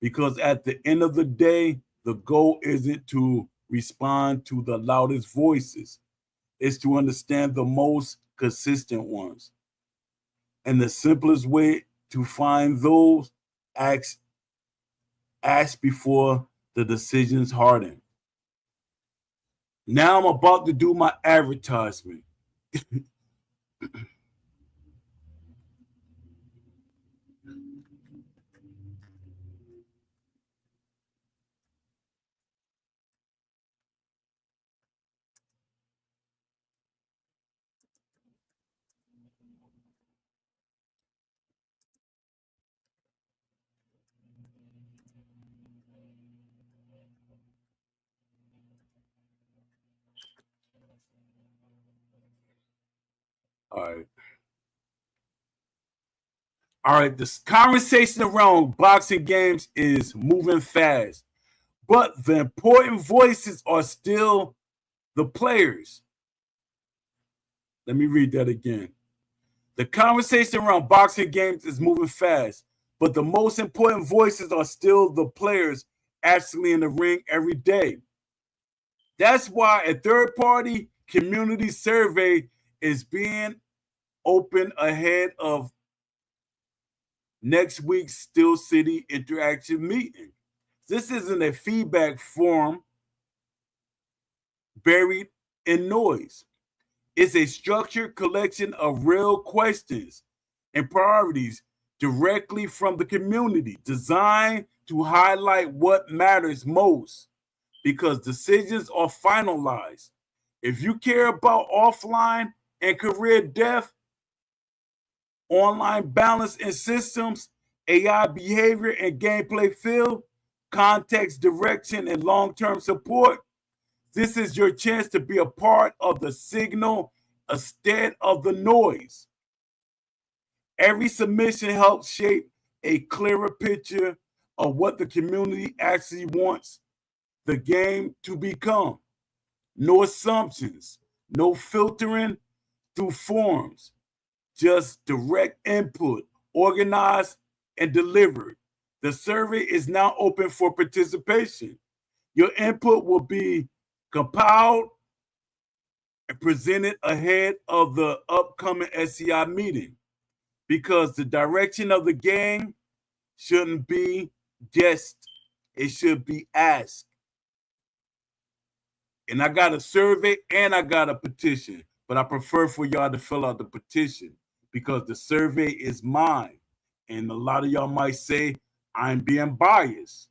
Because at the end of the day, the goal isn't to respond to the loudest voices. Is to understand the most consistent ones. And the simplest way to find those, ask before the decisions harden. Now I'm about to do my advertisement. All right. This conversation around boxing games is moving fast, but the important voices are still the players. Let me read that again. The conversation around boxing games is moving fast, but the most important voices are still the players actually in the ring every day. That's why a third-party community survey is being opened ahead of next week's Steel City Interactive meeting. This isn't a feedback form buried in noise. It's a structured collection of real questions and priorities directly from the community, designed to highlight what matters most, because decisions are finalized. If you care about offline and career depth, online balance and systems, AI behavior and gameplay field, context, direction, and long-term support, this is your chance to be a part of the signal instead of the noise. Every submission helps shape a clearer picture of what the community actually wants the game to become. No assumptions, no filtering through forms, just direct input, organized and delivered. The survey is now open for participation. Your input will be compiled and presented ahead of the upcoming SCI meeting, because the direction of the game shouldn't be guessed, it should be asked. And I got a survey and I got a petition, but I prefer for y'all to fill out the petition because the survey is mine. And a lot of y'all might say I'm being biased.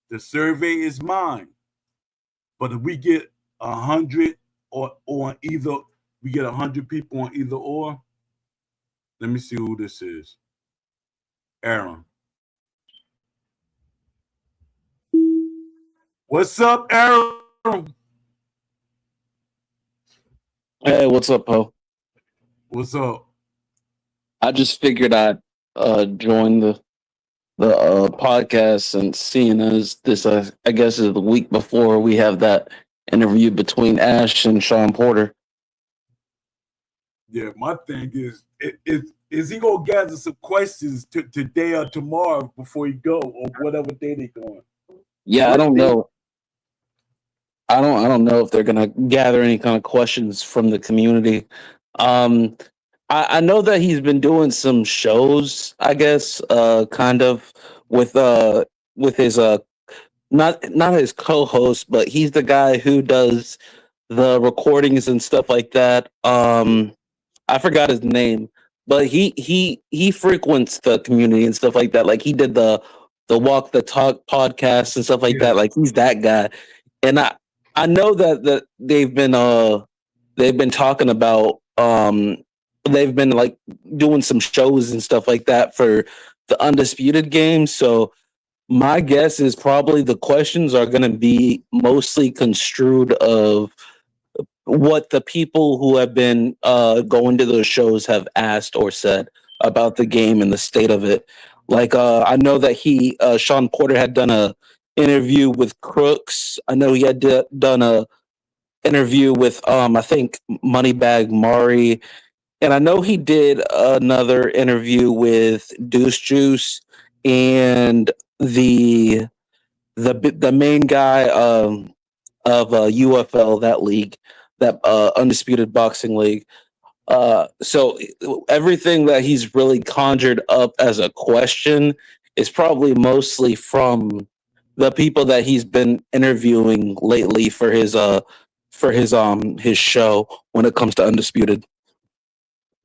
The survey is mine. But if we get 100 or on either, we get 100 people on either or. Let me see who this is. Aaron. What's up, Aaron? Hey, what's up, Poe? What's up? I just figured I'd join the podcast and seeing as this, I guess, is the week before we have that interview between Ash and Sean Porter. Yeah, my thing is he gonna gather some questions today or tomorrow before he go or whatever day they going? Yeah, I don't know. I don't know if they're gonna gather any kind of questions from the community. I know that he's been doing some shows, I guess, kind of with his not his co-host, but he's the guy who does the recordings and stuff like that. I forgot his name, but he frequents the community and stuff like that. Like he did the Walk the Talk podcast and stuff like that. Like he's that guy, and I know that they've been talking about they've been like doing some shows and stuff like that for the Undisputed games. So my guess is probably the questions are going to be mostly construed of what the people who have been going to those shows have asked or said about the game and the state of it. Like I know that Sean Porter had done a interview with Crooks. I know he had done a interview with I think Moneybag Mari, and I know he did another interview with Deuce Juice and the main guy of UFL, that league, that Undisputed Boxing League. So everything that he's really conjured up as a question is probably mostly from the people that he's been interviewing lately for his show when it comes to Undisputed.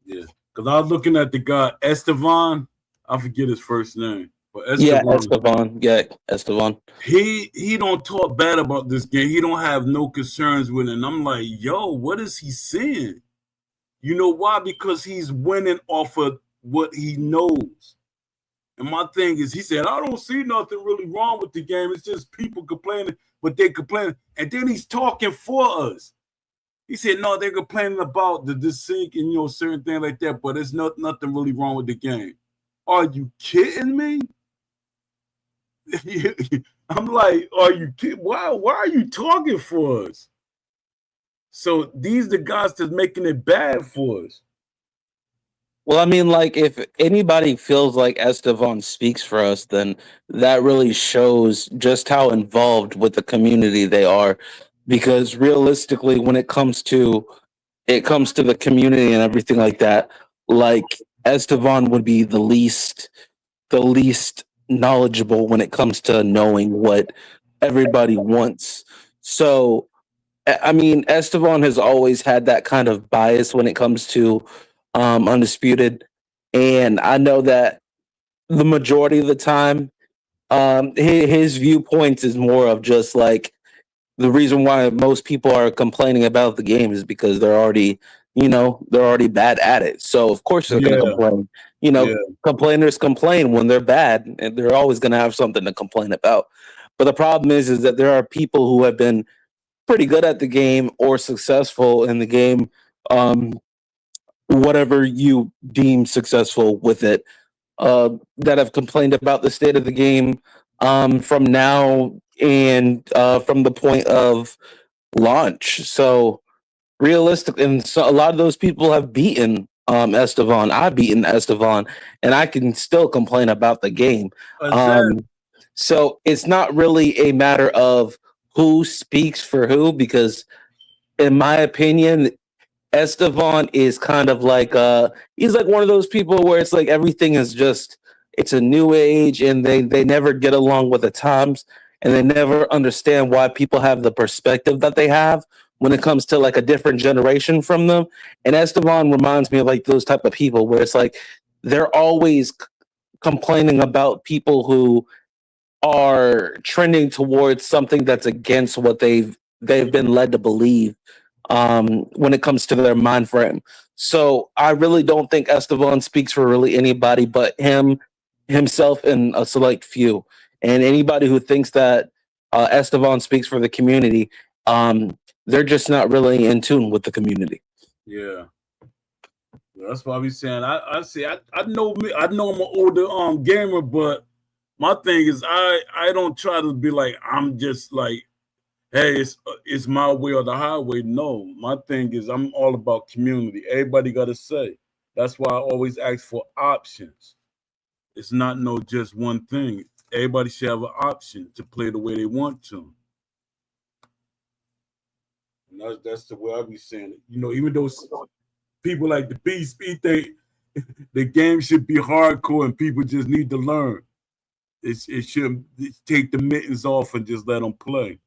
Yeah, because I was looking at the guy Estevan. I forget his first name, but Estevan. Yeah, Estevan. He don't talk bad about this game. He don't have no concerns with it. And I'm like, yo, what is he saying? You know why? Because he's winning off of what he knows. And my thing is, he said, I don't see nothing really wrong with the game. It's just people complaining, but they complain. And then he's talking for us. He said, no, they're complaining about the sync and, certain things like that, but there's nothing really wrong with the game. Are you kidding me? I'm like, are you kidding? Why are you talking for us? So these the guys that's making it bad for us. Well, I mean, like, if anybody feels like Estevan speaks for us, then that really shows just how involved with the community they are. Because realistically, when it comes to the community and everything like that, like Estevan would be the least knowledgeable when it comes to knowing what everybody wants. So, I mean, Estevan has always had that kind of bias when it comes to Undisputed, and I know that the majority of the time, his viewpoints is more of just like the reason why most people are complaining about the game is because they're already bad at it. So of course they're going to complain. Complainers complain when they're bad, and they're always going to have something to complain about. But the problem is that there are people who have been pretty good at the game or successful in the game, whatever you deem successful with it, that have complained about the state of the game from now and from the point of launch. So realistic, and so a lot of those people have beaten Estevan. I've beaten Estevan, and I can still complain about the game. So it's not really a matter of who speaks for who, because in my opinion, Estevan is kind of like he's like one of those people where it's like everything is just, it's a new age, and they never get along with the times, and they never understand why people have the perspective that they have when it comes to like a different generation from them. And Estevan reminds me of like those type of people where it's like they're always complaining about people who are trending towards something that's against what they've been led to believe when it comes to their mind frame. So I really don't think Estevan speaks for really anybody but himself and a select few. And anybody who thinks that Estevan speaks for the community, they're just not really in tune with the community. Yeah. That's why we saying I know I'm an older gamer, but My thing is, I don't try to be like I'm just like, hey, it's my way or the highway. No, my thing is I'm all about community. Everybody got to say. That's why I always ask for options. It's not no just one thing. Everybody should have an option to play the way they want to. And that's the way I be saying it. You know, even though people like the BSP think the game should be hardcore and people just need to learn. It shouldn't take the mittens off and just let them play.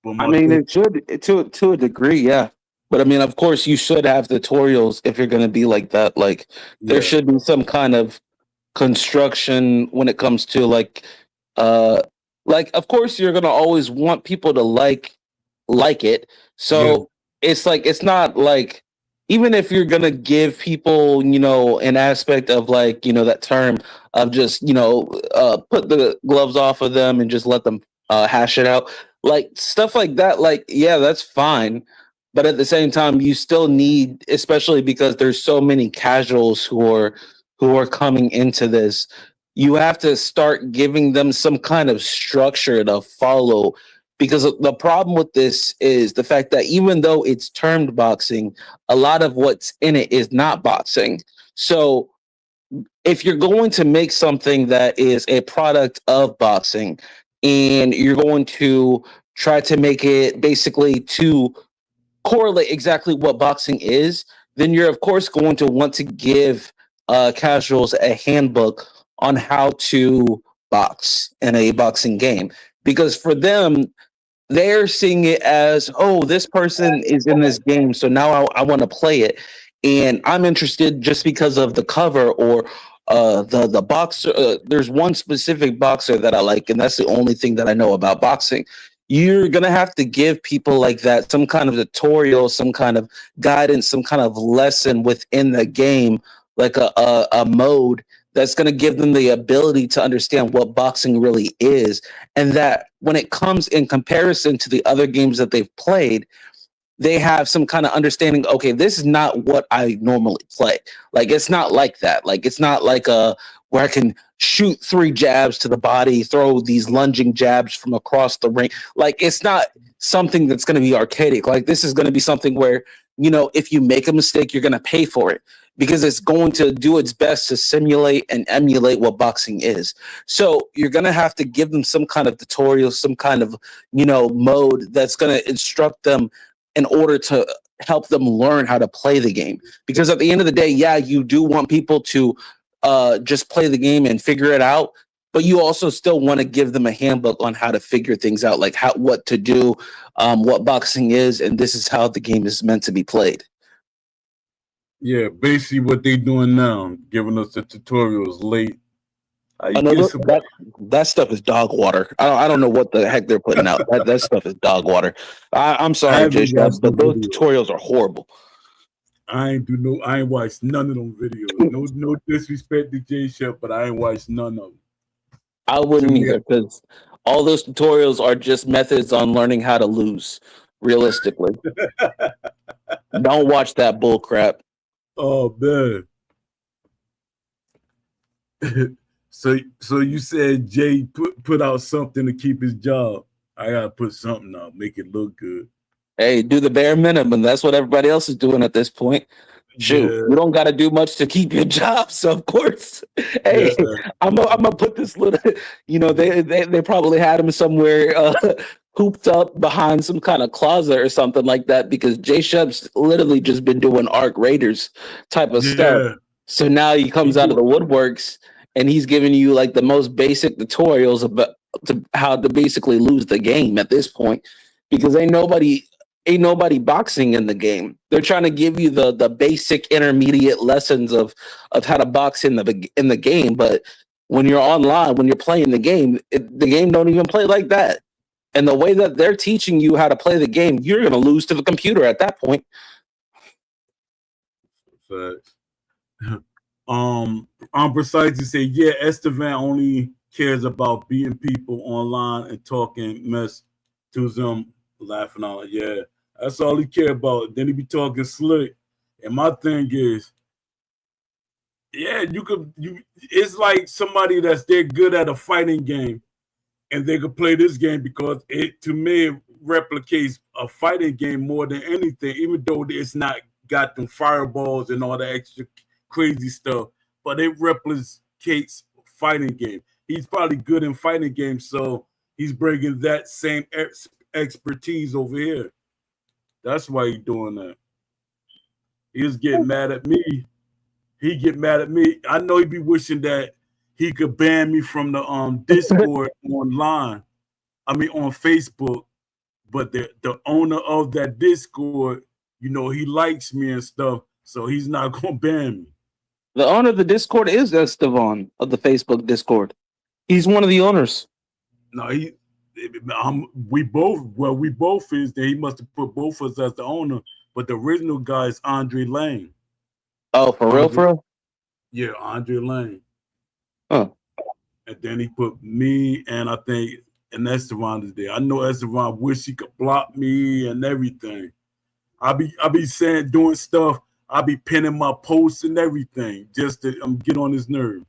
But I mean, it should to a degree, yeah. But I mean, of course, you should have tutorials if you're going to be like that. Like, there should be some kind of construction when it comes to like of course you're going to always want people to like it. So it's like it's not like even if you're going to give people, you know, an aspect of like, you know, that term of just, you know, put the gloves off of them and just let them hash it out, like stuff like that, like yeah, that's fine. But at the same time, you still need, especially because there's so many casuals who are coming into this, you have to start giving them some kind of structure to follow. Because the problem with this is the fact that even though it's termed boxing, a lot of what's in it is not boxing. So if you're going to make something that is a product of boxing and you're going to try to make it basically to correlate exactly what boxing is, then you're of course going to want to give casuals a handbook on how to box in a boxing game. Because for them, they're seeing it as, oh, this person is in this game, so now I want to play it, and I'm interested just because of the cover or the boxer. There's one specific boxer that I like, and that's the only thing that I know about boxing. You're gonna have to give people like that some kind of tutorial, some kind of guidance, some kind of lesson within the game, like a mode that's going to give them the ability to understand what boxing really is, and that when it comes in comparison to the other games that they've played, they have some kind of understanding. Okay, this is not what I normally play. Like it's not like that. Like it's not like where I can shoot 3 jabs to the body, throw these lunging jabs from across the ring. Like it's not something that's going to be archaic. Like this is going to be something where, you know, if you make a mistake, you're going to pay for it, because it's going to do its best to simulate and emulate what boxing is. So you're going to have to give them some kind of tutorial, some kind of, you know, mode that's going to instruct them in order to help them learn how to play the game. Because at the end of the day, yeah, you do want people to just play the game and figure it out, but you also still want to give them a handbook on how to figure things out, like what to do, what boxing is, and this is how the game is meant to be played. Yeah, basically what they doing now, giving us the tutorials late. That stuff is dog water. I don't know what the heck they're putting out. That stuff is dog water. I'm sorry, Jay Shabs, but those tutorials are horrible. I ain't watched none of them videos. No disrespect to Jay Shabs, but I ain't watched none of them. I wouldn't either, because all those tutorials are just methods on learning how to lose. Realistically, don't watch that bull crap. Oh man. So you said Jay put out something to keep his job. I gotta put something out, make it look good. Hey, do the bare minimum. That's what everybody else is doing at this point. Shoot, you don't got to do much to keep your job. So of course, hey, I'm gonna put this little. You know, they probably had him somewhere hooped up behind some kind of closet or something like that, because Jay Shub's literally just been doing Arc Raiders type of stuff. So now he comes out of the woodworks and he's giving you like the most basic tutorials about how to basically lose the game at this point, because ain't nobody boxing in the game. They're trying to give you the basic intermediate lessons of how to box in the game, but when you're online, when you're playing the game, the game don't even play like that. And the way that they're teaching you how to play the game, you're going to lose to the computer at that point. Facts. Precise to say, yeah, Estevan only cares about beating people online and talking mess to them, laughing out. Yeah, that's all he care about. Then he be talking slick. And my thing is, Yeah, it's like somebody that's they're good at a fighting game and they could play this game because it to me it replicates a fighting game more than anything, even though it's not got them fireballs and all the extra crazy stuff, but it replicates fighting game. He's probably good in fighting games, so he's bringing that same expertise over here. That's why he's doing that. He's getting mad at me. He get mad at me. I know he be wishing that he could ban me from the Discord online. I mean on Facebook. But the owner of that Discord, he likes me and stuff, so he's not gonna ban me. The owner of the Discord is Estevan of the Facebook Discord. He's one of the owners. No, we both is there. He must have put both of us as the owner, but the original guy is Andre Lane. Oh, for real? Yeah, Andre Lane. Huh. And then he put me and I think and Estevan is there. I know Estevan wish he could block me and everything. I be saying doing stuff. I be pinning my posts and everything just to get on his nerve.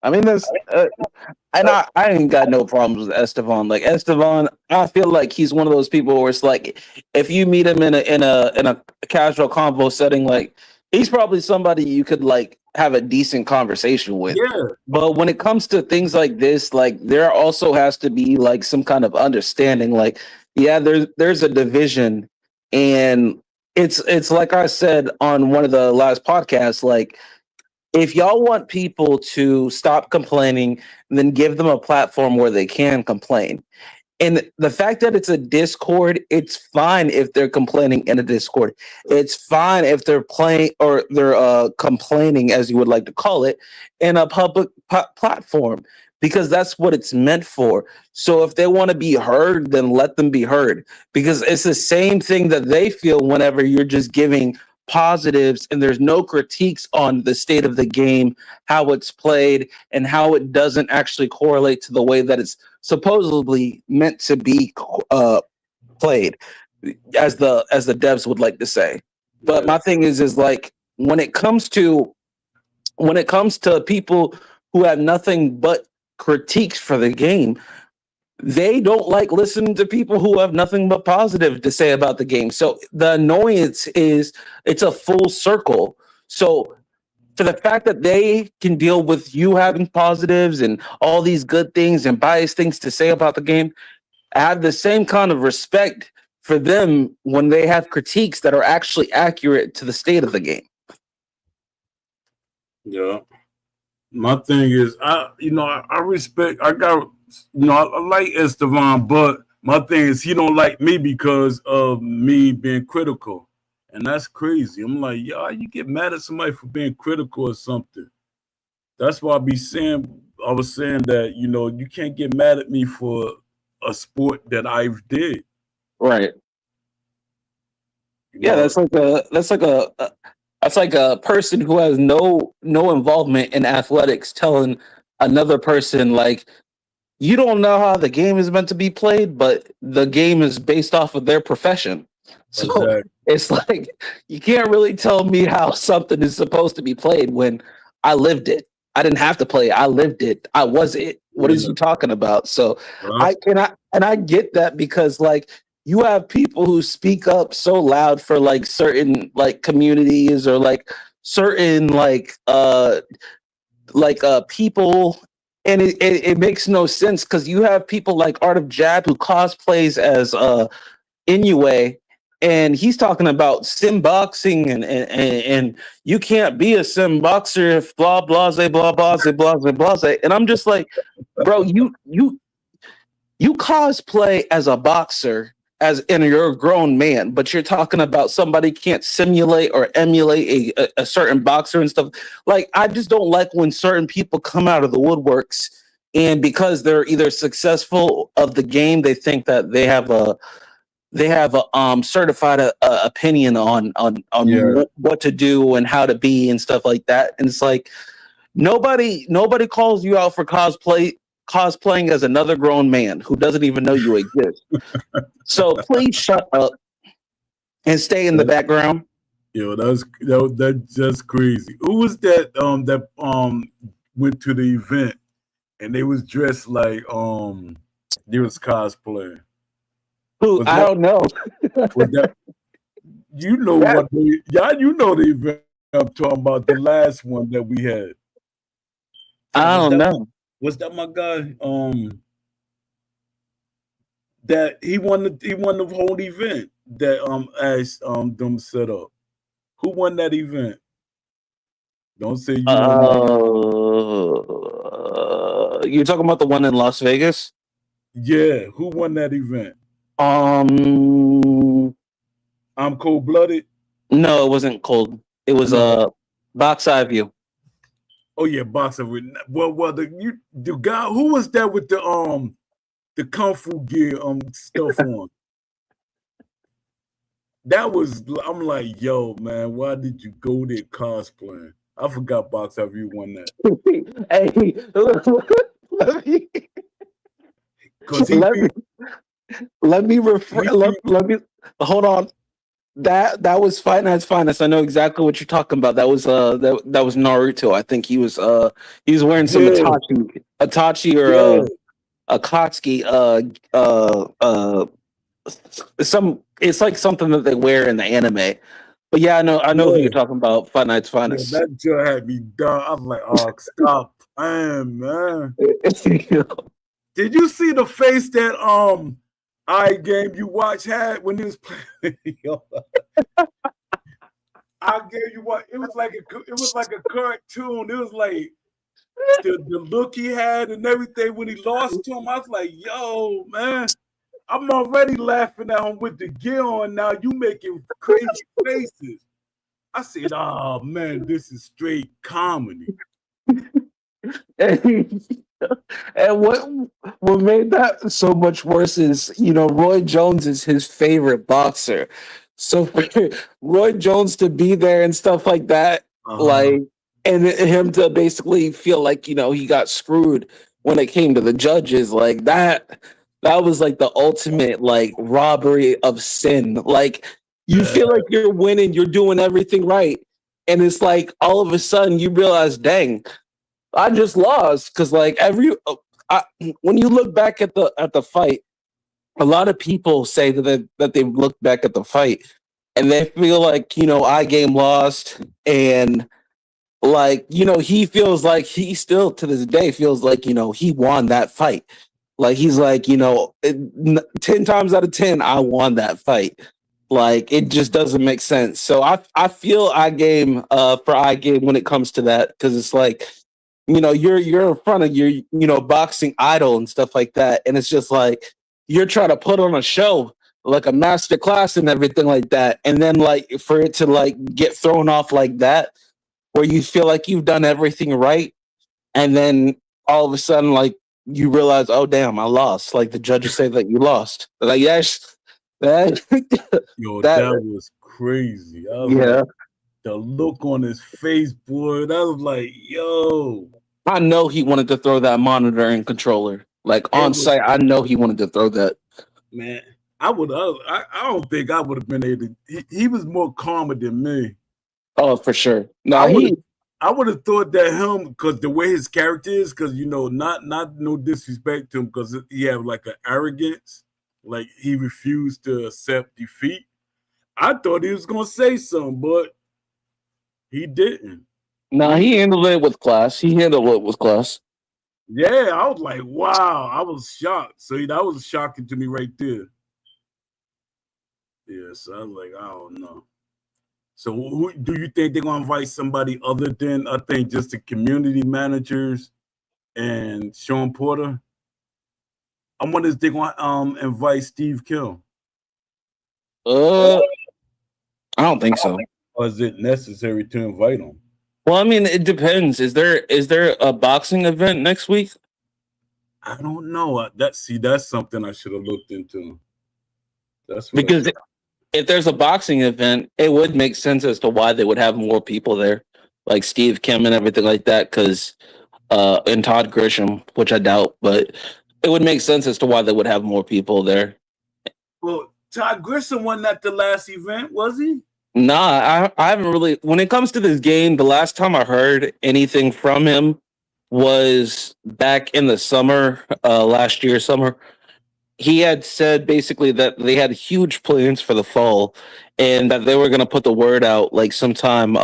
I mean, that's and I ain't got no problems with Estevan. Like Estevan, I feel like he's one of those people where it's like if you meet him in a casual convo setting, like he's probably somebody you could like have a decent conversation with. Yeah. But when it comes to things like this, like there also has to be like some kind of understanding. Like, yeah, there's a division, and it's like I said on one of the last podcasts, like if y'all want people to stop complaining, then give them a platform where they can complain. And the fact that it's a Discord, it's fine if they're complaining in a Discord. It's fine if they're playing or they're complaining, as you would like to call it, in a public platform, because that's what it's meant for. So if they want to be heard, then let them be heard, because it's the same thing that they feel whenever you're just giving positives and there's no critiques on the state of the game, how it's played, and how it doesn't actually correlate to the way that it's supposedly meant to be played, as the devs would like to say. But my thing is like when it comes to people who have nothing but critiques for the game, they don't like listening to people who have nothing but positive to say about the game. So the annoyance is it's a full circle. So for the fact that they can deal with you having positives and all these good things and biased things to say about the game, I have the same kind of respect for them when they have critiques that are actually accurate to the state of the game. Yeah. My thing is, I respect, I like Estevan, but my thing is he don't like me because of me being critical. And that's crazy. I'm like, you get mad at somebody for being critical or something. That's why I was saying that, you can't get mad at me for a sport that I've did. Right. Yeah, that's like a person who has no involvement in athletics telling another person like, you don't know how the game is meant to be played, but the game is based off of their profession. So exactly. It's like you can't really tell me how something is supposed to be played when I lived it. I didn't have to play it. I lived it. I was it. What is you talking about? So I get that, because like you have people who speak up so loud for like certain like communities or like certain people, and it makes no sense, because you have people like Art of Jab who cosplays as Inoue, and he's talking about sim boxing and you can't be a sim boxer if blah blah blah blah blah blah, and I'm just like, bro, you cosplay as a boxer and you're a grown man, but you're talking about somebody can't simulate or emulate a certain boxer and stuff. Like, I just don't like when certain people come out of the woodworks, and because they're either successful of the game, they think that they have a certified opinion on what to do and how to be and stuff like that. And it's like nobody calls you out for cosplaying as another grown man who doesn't even know you exist. So please shut up and stay in the background. Yo, that's just crazy. Who was that? That went to the event and they was dressed like they was cosplaying. Who Was I that don't know. was that you know Yeah, what they, yeah, you know the event I'm talking about, the last one that we had. I Was don't that know. was that my guy? That he won the whole event that as them set up. Who won that event? Don't say you don't know. You're talking about the one in Las Vegas? Yeah, who won that event? Um, I'm cold blooded. no, it wasn't cold. It was No. Box Eye View. Oh yeah, boxer. Well, the guy who was that with the kung fu gear stuff on. That was, I'm like, yo, man, why did you go there cosplaying? I forgot Box Have you won that Hey, let me because let me let me he beat let me hold on. That was Fight Night's Finest. I know exactly what you're talking about. That was that was Naruto. I think he was wearing some yeah Itachi or yeah Akatsuki some it's like something that they wear in the anime. But yeah, I know who you're yeah talking about. Fight Night's yeah. Finest. That just had me done. I was like, oh, stop playing, man. Did you see the face that I game you watch had when he was playing? Yo, I gave you what it was like a cartoon. It was like the look he had and everything when he lost to him. I was like, yo, man, I'm already laughing at him with the gear on. Now you making crazy faces. I said, oh man, this is straight comedy. And what made that so much worse is, Roy Jones is his favorite boxer. So for Roy Jones to be there and stuff like that, Uh-huh. like, and him to basically feel like, he got screwed when it came to the judges, like that was like the ultimate like robbery of sin. Like you Yeah. feel like you're winning, you're doing everything right. And it's like all of a sudden you realize, dang, I just lost because like when you look back at the fight, a lot of people say that they look back at the fight and they feel like I game lost and like he feels like he still to this day feels like he won that fight. Like he's like 10 times out of 10 I won that fight. Like it just doesn't make sense. So I feel I game for I game when it comes to that because it's like you're in front of your boxing idol and stuff like that, and it's just like you're trying to put on a show like a master class and everything like that, and then like for it to like get thrown off like that where you feel like you've done everything right and then all of a sudden like you realize, oh damn, I lost. Like the judges say that you lost. Like yes, that Yo, that that was crazy. I was like, yeah. the look on his face, boy. That was like, yo, I know he wanted to throw that monitor and controller. Like it on was, site, I know he wanted to throw that. man. I don't think I would have been able to. He was more calmer than me. Oh, for sure. I No, would he I would have thought that him because the way his character is, because not no disrespect to him, because he have like an arrogance, like he refused to accept defeat. I thought he was gonna say something, but he didn't. no, He he handled it with class. He handled it with class. Yeah, I was like, wow, I was shocked. So that was shocking to me right there. Yeah, so I was like, I don't know. So who do you think they're gonna invite somebody other than I think just the community managers and Sean Porter? I wonder if they're gonna invite Steve Kill. Uh, I don't think so. Or is it necessary to invite him? Well, I mean, it depends. Is there a boxing event next week? I don't know. That's something I should have looked into. That's what I Because should. if there's a boxing event, it would make sense as to why they would have more people there, like Steve Kim and everything like that. Because and Todd Grisham, which I doubt, but it would make sense as to why they would have more people there. Well, Todd Grissom wasn't at the last event, was he? Nah, I haven't really. When it comes to this game, the last time I heard anything from him was back in the summer, last year summer. He had said basically that they had huge plans for the fall, and that they were going to put the word out like sometime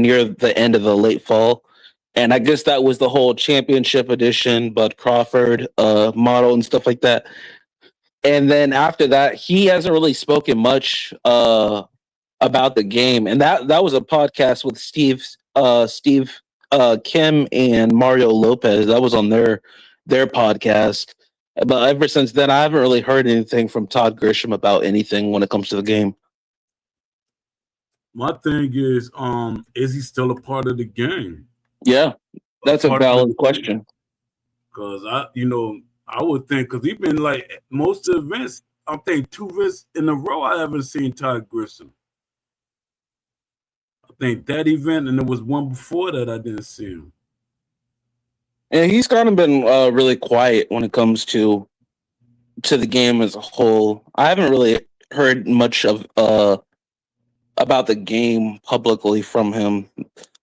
near the end of the late fall. And I guess that was the whole championship edition, Bud Crawford model and stuff like that. And then after that, he hasn't really spoken much about the game. And that was a podcast with Steve Kim and Mario Lopez. That was on their podcast. But ever since then, I haven't really heard anything from Todd Grisham about anything when it comes to the game. My thing is he still a part of the game? Yeah, that's a valid question. Because I would think because he's been like most of the events. I think 2 events in a row. I haven't seen Todd Grisham. I think that event, and there was one before that I didn't see him. And he's kind of been really quiet when it comes to the game as a whole. I haven't really heard much of about the game publicly from him,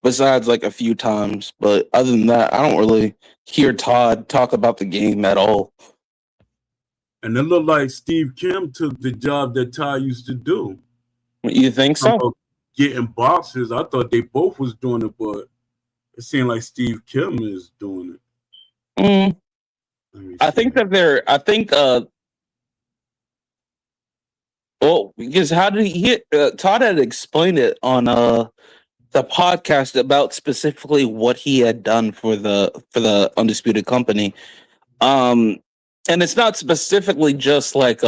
besides like a few times. But other than that, I don't really hear Todd talk about the game at all. And it looked like Steve Kim took the job that Todd used to do. You think so? Getting boxers. I thought they both was doing it, but it seemed like Steve Kim is doing it. I think that well, because how did Todd had explained it on the podcast about specifically what he had done for the Undisputed Company. And it's not specifically just like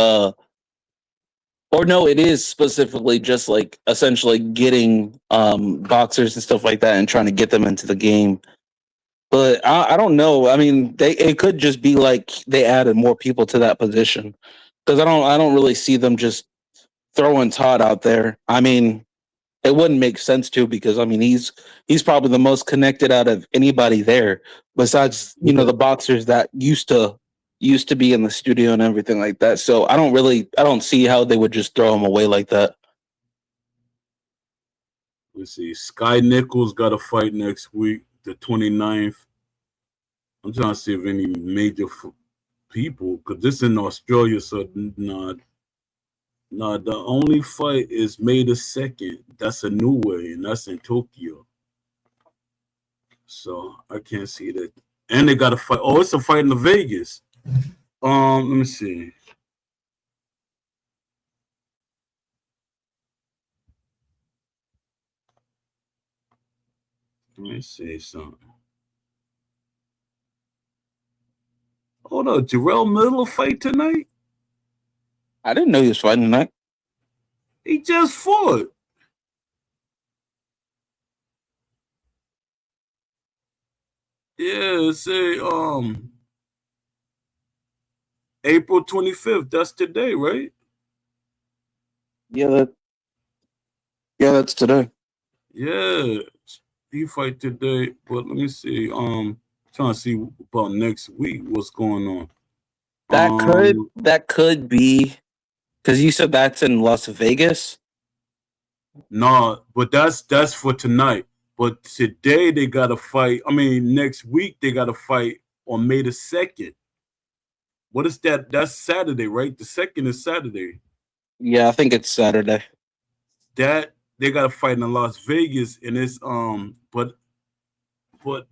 or no, it is specifically just like essentially getting boxers and stuff like that and trying to get them into the game. But I don't know. I mean, it could just be like they added more people to that position, because I don't really see them just throwing Todd out there. I mean, it wouldn't make sense to, because I mean he's probably the most connected out of anybody there, besides the boxers that used to be in the studio and everything like that. So I don't see how they would just throw him away like that. Let's see. Sky Nichols got a fight next week, the 29th. I'm trying to see if any major people, because this is in Australia, so not. No, the only fight is May the 2nd. That's a new way, and that's in Tokyo. So I can't see that. And they got a fight. Oh, it's a fight in Vegas. Let me see. Let me see something. Hold on, Jarrell Miller fight tonight? I didn't know he was fighting tonight. He just fought. Yeah, say April 25th. That's today, right? Yeah, that's today. Yeah, he fight today. But let me see. Trying to see about next week. What's going on? That could be, because you said that's in Las Vegas. No, but that's for tonight. But today they got a fight. I mean, next week they got a fight on May the 2nd. What is that? That's Saturday, right? The 2nd is Saturday. Yeah, I think it's Saturday. That they got a fight in Las Vegas, and it's but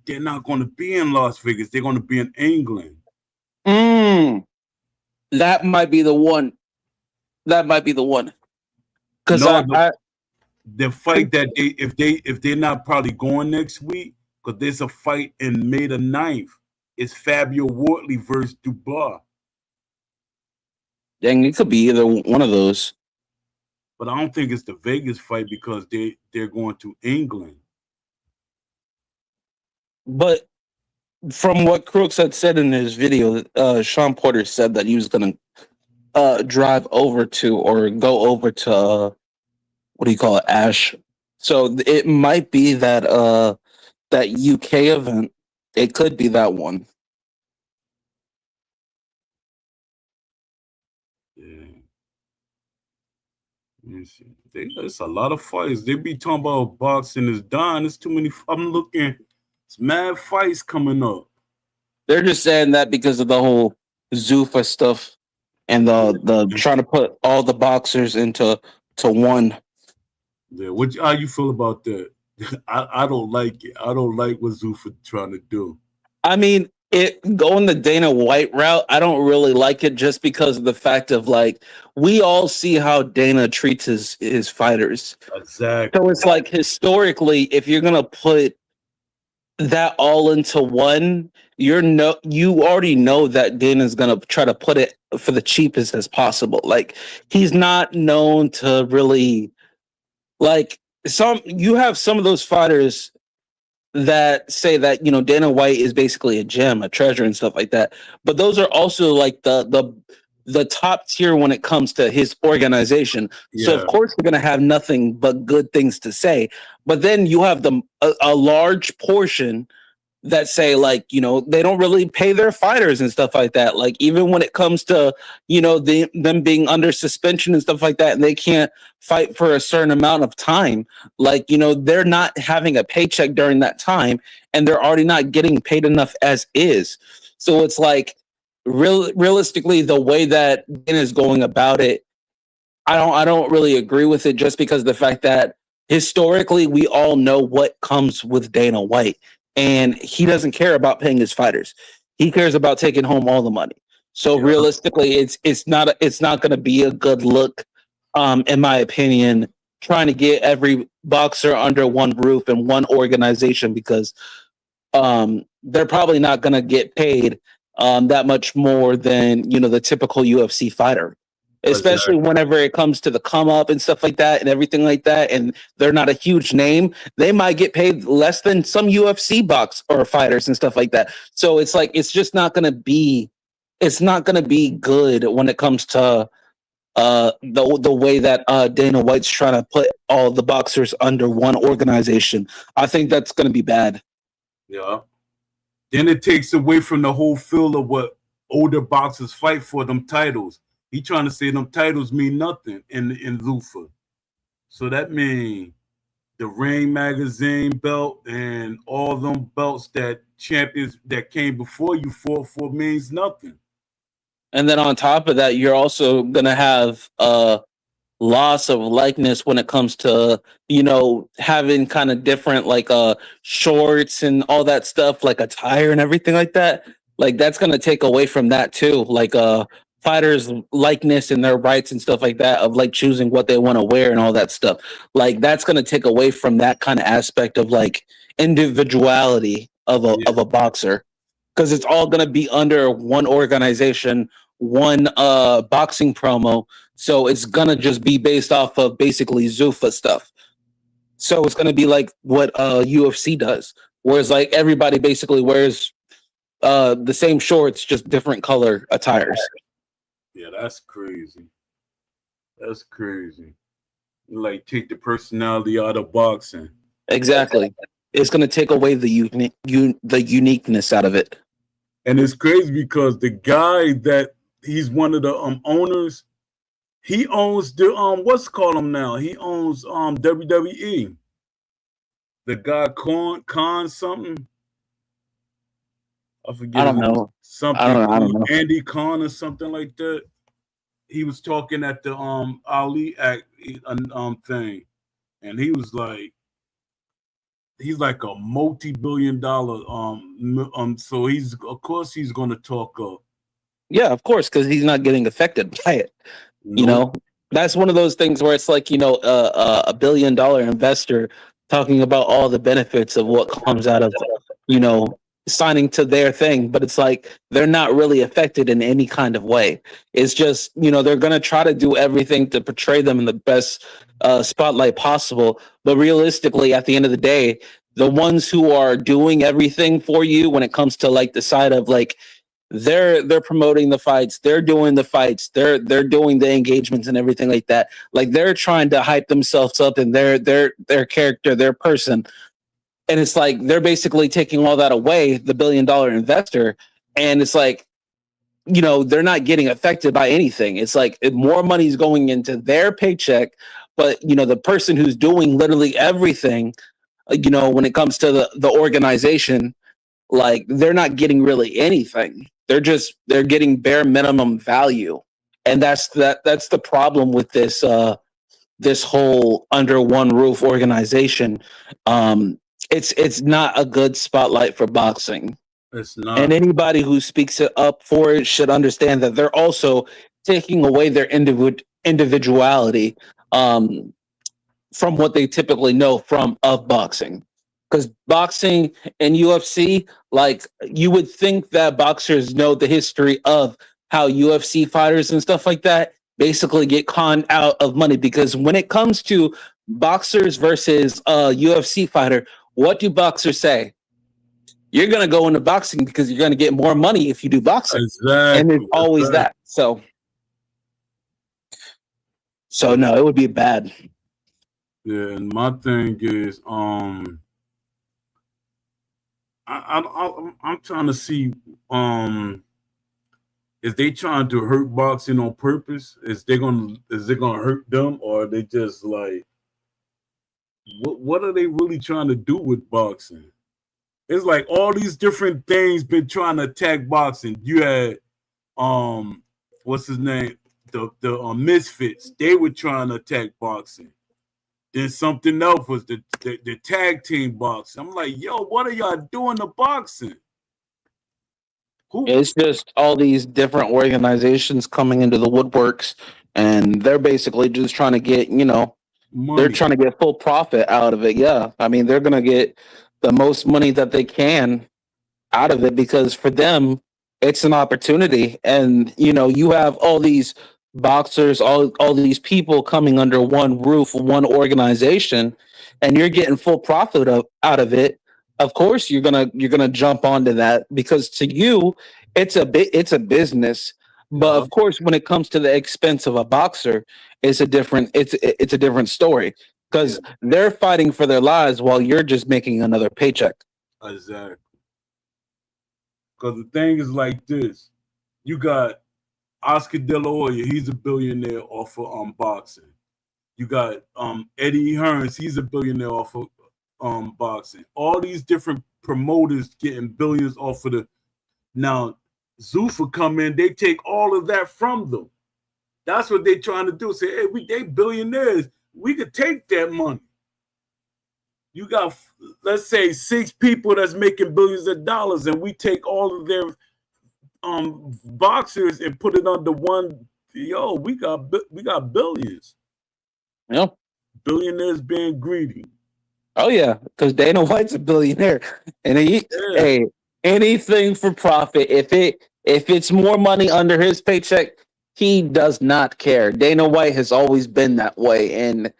they're not going to be in Las Vegas. They're going to be in England. That might be the one. Because the fight that if they're not probably going next week, because there's a fight in May the 9th. It's Fabio Wortley versus Dubois. Dang, it could be either one of those. But I don't think it's the Vegas fight, because they're going to England. But from what Crooks had said in his video, Sean Porter said that he was going to drive over to, or go over to, what do you call it, Ash. So it might be that that UK event. It could be that one. Yeah. It's a lot of fights. They be talking about boxing is dying. There's too many. I'm looking. It's mad fights coming up. They're just saying that because of the whole Zuffa stuff and the trying to put all the boxers into one. Yeah. How you feel about that? I don't like it. I don't like what Zuffa trying to do. I mean, going the Dana White route, I don't really like it just because of the fact of like we all see how Dana treats his fighters. Exactly. So it's like historically, if you're gonna put that all into one, you already know that Dana's gonna try to put it for the cheapest as possible. Like he's not known to really like you have some of those fighters that say that Dana White is basically a gem, a treasure, and stuff like that. But those are also like the top tier when it comes to his organization. Yeah. So of course we're gonna have nothing but good things to say. But then you have a large portion that say like they don't really pay their fighters and stuff like that. Like even when it comes to them being under suspension and stuff like that, and they can't fight for a certain amount of time, like they're not having a paycheck during that time, and they're already not getting paid enough as is. So it's like realistically, the way that Dana is going about it, I don't really agree with it, just because of the fact that historically we all know what comes with Dana White. And he doesn't care about paying his fighters. He cares about taking home all the money. So realistically, it's not going to be a good look, in my opinion, trying to get every boxer under one roof and one organization, because they're probably not going to get paid that much more than the typical UFC fighter. Especially whenever it comes to the come up and stuff like that and everything like that, and they're not a huge name, they might get paid less than some UFC box or fighters and stuff like that. So it's like it's not gonna be good when it comes to the way that Dana White's trying to put all the boxers under one organization. I think that's gonna be bad. Yeah. Then it takes away from the whole feel of what older boxers fight for, them titles. He trying to say them titles mean nothing in Zuffa. So that means the Ring Magazine belt and all them belts that champions that came before you fought for means nothing. And then on top of that, you're also going to have a loss of likeness when it comes to, having kind of different like shorts and all that stuff, like attire and everything like that. Like that's going to take away from that too. Like fighters' likeness and their rights and stuff like that, of like choosing what they want to wear and all that stuff. Like that's going to take away from that kind of aspect of like individuality of a boxer, because it's all going to be under one organization, one boxing promo. So it's going to just be based off of basically Zuffa stuff. So it's going to be like what UFC does, whereas like everybody basically wears the same shorts, just different color attires. Yeah, that's crazy. That's crazy. Like take the personality out of boxing. Exactly. It's going to take away the uniqueness out of it. And it's crazy because the guy that he's one of the owners, he owns the what's called him now? He owns WWE. The guy Khan something. I forget. I don't know. Something. I don't know. Andy Khan or something like that. He was talking at the Ali Act thing, and he was like, he's like a multi-billion-dollar so he's of course he's going to talk up. Yeah, of course, because he's not getting affected by it. That's one of those things where it's like a $1 billion investor talking about all the benefits of what comes out of signing to their thing, but it's like they're not really affected in any kind of way. It's just they're going to try to do everything to portray them in the best spotlight possible, but realistically at the end of the day, the ones who are doing everything for you when it comes to like the side of like they're promoting the fights, they're doing the fights, they're doing the engagements and everything like that, like they're trying to hype themselves up and their character, their person. And it's like they're basically taking all that away, the $1 billion investor. And it's like they're not getting affected by anything. It's like more money is going into their paycheck, but the person who's doing literally everything, when it comes to the organization, like they're not getting really anything. They're getting bare minimum value, and that's the problem with this whole under one roof organization. It's not a good spotlight for boxing. It's not. And anybody who speaks it up for it should understand that they're also taking away their individuality from what they typically know of boxing. Because boxing and UFC, like you would think that boxers know the history of how UFC fighters and stuff like that basically get conned out of money. Because when it comes to boxers versus a UFC fighter, what do boxers say? You're going to go into boxing because you're going to get more money if you do boxing. Exactly. And it's always that. So no, it would be bad. Yeah, and my thing is, I'm trying to see, is they trying to hurt boxing on purpose? Is it gonna hurt them, or are they just like, what are they really trying to do with boxing? It's like all these different things been trying to attack boxing. You had what's his name? The Misfits. They were trying to attack boxing. Then something else was the tag team boxing. I'm like, yo, what are y'all doing to boxing? It's just all these different organizations coming into the woodworks, and they're basically just trying to get, money. They're trying to get full profit out of it. Yeah. I mean, they're going to get the most money that they can out of it because for them, it's an opportunity. And, you have all these boxers, all these people coming under one roof, one organization, and you're getting full profit out of it. Of course, you're gonna jump onto that because to you, it's a business. But of course, when it comes to the expense of a boxer, it's a different story because they're fighting for their lives while you're just making another paycheck. Exactly. Because the thing is like this: you got Oscar De La Hoya, he's a billionaire off of boxing. You got Eddie Hearns, he's a billionaire off of boxing. All these different promoters getting billions off of now Zuffa come in, they take all of that from them. That's what they're trying to do. Say, hey, they billionaires. We could take that money. You got, let's say, 6 people that's making billions of dollars, and we take all of their boxers and put it under one. Yo, we got billions. Yeah, billionaires being greedy. Oh yeah, because Dana White's a billionaire, and hey, anything for profit. If it's more money under his paycheck, he does not care. Dana White has always been that way, and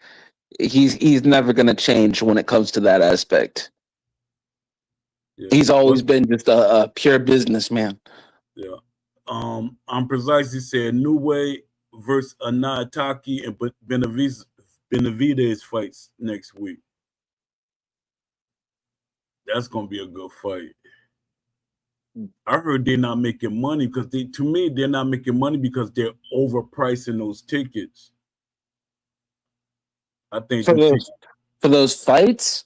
he's never going to change when it comes to that aspect. Yeah. He's always been just a pure businessman. Yeah. I'm precisely saying New Way versus Anataki and Benavidez fights next week. That's gonna be a good fight. I heard they're not making money because they're not making money because they're overpricing those tickets. I think for those fights,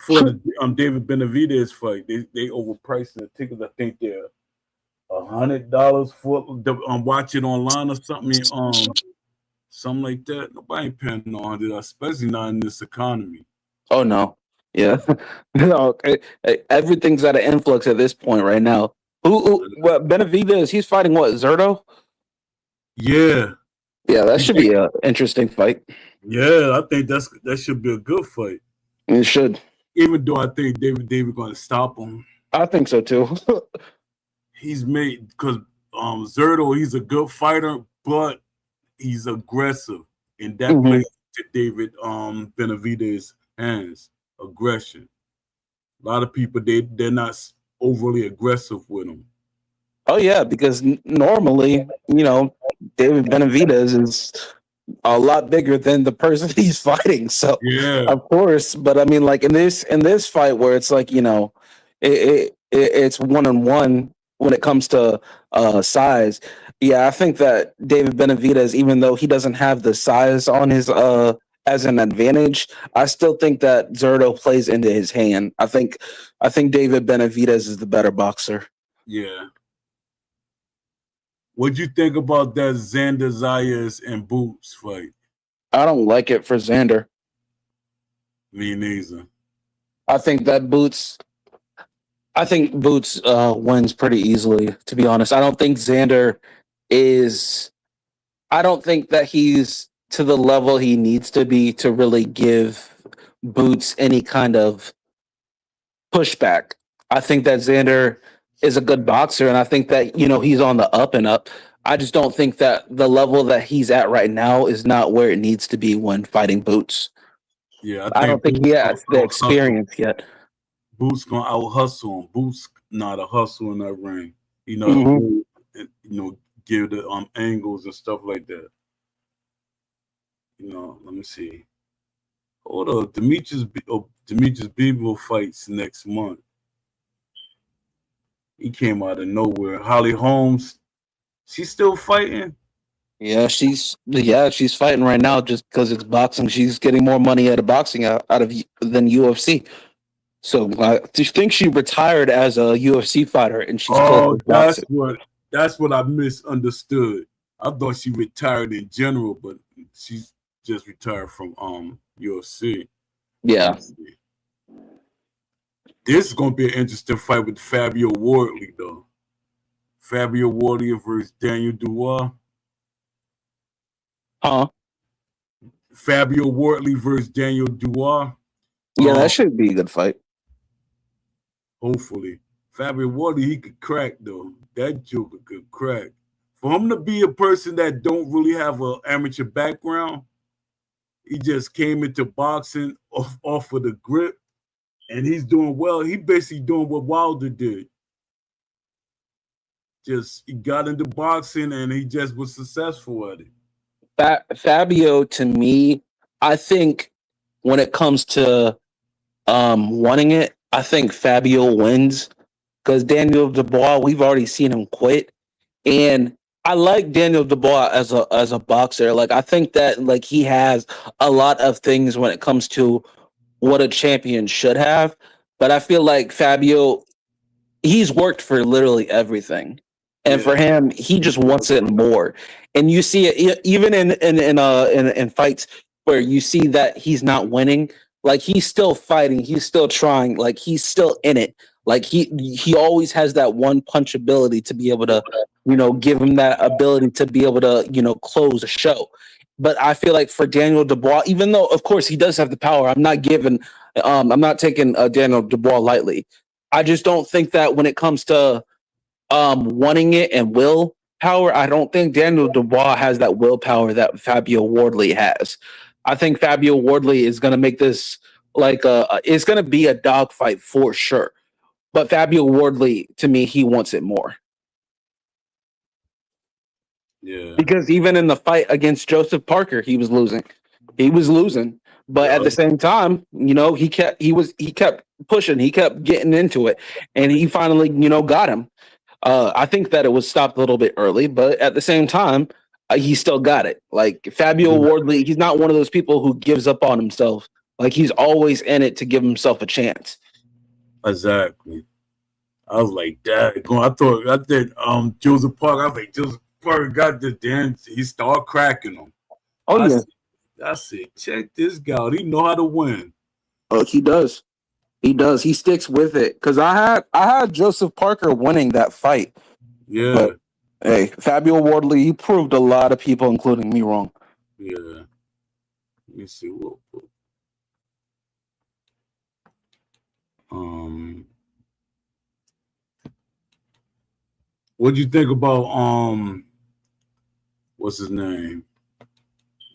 for the David Benavidez fight, they overpriced the tickets. I think they're $100 for watch it online or something. Something like that. Nobody paying $100, especially not in this economy. Oh no. Yeah, no, everything's at an influx at this point right now. What Benavidez? He's fighting what, Zurdo? Yeah, that should be an interesting fight. Yeah, I think that should be a good fight. It should, even though I think David going to stop him. I think so too. He's made because Zurdo, he's a good fighter, but he's aggressive, and that plays to David Benavidez' hands. Aggression. A lot of people they're not overly aggressive with him. Oh yeah, because normally, David Benavidez is a lot bigger than the person he's fighting. So yeah, of course. But I mean, like in this fight where it's like it's 1-on-1, when it comes to size. Yeah, I think that David Benavidez, even though he doesn't have the size on his as an advantage, I still think that Zerto plays into his hand. I think David Benavidez is the better boxer. Yeah. What'd you think about that Xander Zayas and Boots fight? I don't like it for Xander. Me neither. I think Boots wins pretty easily, to be honest. I don't think Xander is I don't think that he's to the level he needs to be to really give Boots any kind of pushback. I think that Xander is a good boxer, and I think that he's on the up and up. I just don't think that the level that he's at right now is not where it needs to be when fighting Boots. Yeah, I don't think he has the experience yet. Boots gonna out hustle him. Boots not a hustle in that ring. Give the angles and stuff like that. Let me see. Hold up, Demetrius Bivol fights next month. He came out of nowhere. Holly Holmes, she's still fighting. Yeah, she's fighting right now just because it's boxing. She's getting more money out of boxing than UFC. So I think she retired as a UFC fighter, and she's still boxing. That's what I misunderstood. I thought she retired in general, but she's just retired from UFC. Yeah. This is gonna be an interesting fight with Fabio Wardley, though. Fabio Wardley versus Daniel Dubois. Fabio Wardley versus Daniel Dubois. Yeah, that should be a good fight. Hopefully. Fabio Wardley, he could crack, though. That joker could crack. For him to be a person that don't really have an amateur background, he just came into boxing off of the grip, and he's doing well. He basically doing what Wilder did. He got into boxing, and he just was successful at it. Fabio, to me, I think when it comes to wanting it, I think Fabio wins because Daniel Dubois, we've already seen him quit, and I like Daniel Dubois as a boxer. Like, I think that like he has a lot of things when it comes to what a champion should have, but I feel like Fabio, he's worked for literally everything. And for him, he just wants it more. And you see it even in fights where you see that he's not winning. Like, he's still fighting, he's still trying, like he's still in it. Like he always has that one punch ability to be able to, give him that ability to be able to, close a show. But I feel like for Daniel Dubois, even though of course he does have the power, I'm not taking Daniel Dubois lightly. I just don't think that when it comes to wanting it and willpower, I don't think Daniel Dubois has that willpower that Fabio Wardley has. I think Fabio Wardley is going to make this it's going to be a dogfight for sure. But Fabio Wardley, to me, he wants it more. Yeah. Because even in the fight against Joseph Parker, he was losing. But at the same time, he kept pushing, he kept getting into it, and he finally, got him. I think that it was stopped a little bit early, but at the same time, he still got it. Like, Fabio Wardley, he's not one of those people who gives up on himself. Like, he's always in it to give himself a chance. Exactly. I was like, I thought Joseph Parker. I was like, Joseph Parker got the dance. He started cracking them. Oh, yeah. I said, check this guy out. He know how to win. Oh, he does. He does. He sticks with it. Because I had Joseph Parker winning that fight. Yeah. But, hey, Fabio Wardley, he proved a lot of people, including me, wrong. Yeah. Let me see. What'd you think about what's his name?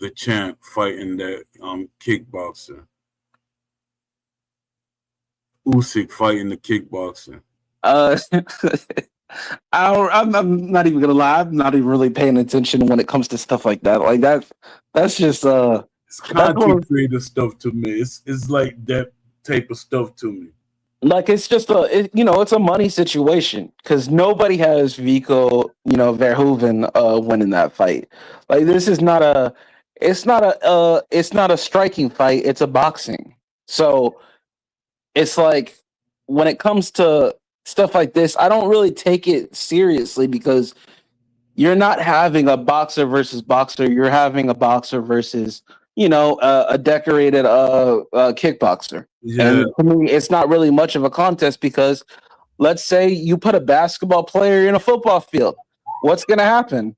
The champ fighting that kickboxer. Usyk fighting the kickboxer. I'm not even gonna lie. I'm not even really paying attention when it comes to stuff like that. Like that's just it's content creator stuff to me. It's like that type of stuff to me. Like it's just it's a money situation because nobody has Vico, Verhoeven winning that fight. Like this is not a, it's not a striking fight. It's a boxing. So it's like when it comes to stuff like this, I don't really take it seriously because you're not having a boxer versus boxer. You're having a boxer versus, a decorated kickboxer. Yeah, And to me, it's not really much of a contest because let's say you put a basketball player in a football field. What's going to happen?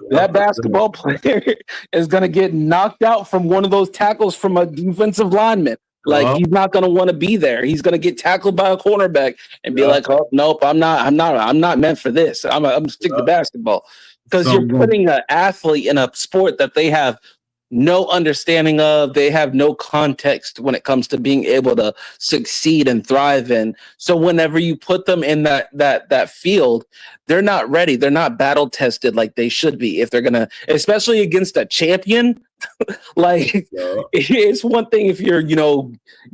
That basketball player is going to get knocked out from one of those tackles from a defensive lineman. Like he's not going to want to be there. He's going to get tackled by a cornerback and be like, "Oh nope, I'm not meant for this. I'm stick to basketball." Because you're putting an athlete in a sport that they have no understanding of, they have no context when it comes to being able to succeed and thrive in. So whenever you put them in that field, they're not ready. They're not battle tested like they should be if they're gonna, especially against a champion. Like it's one thing if you're,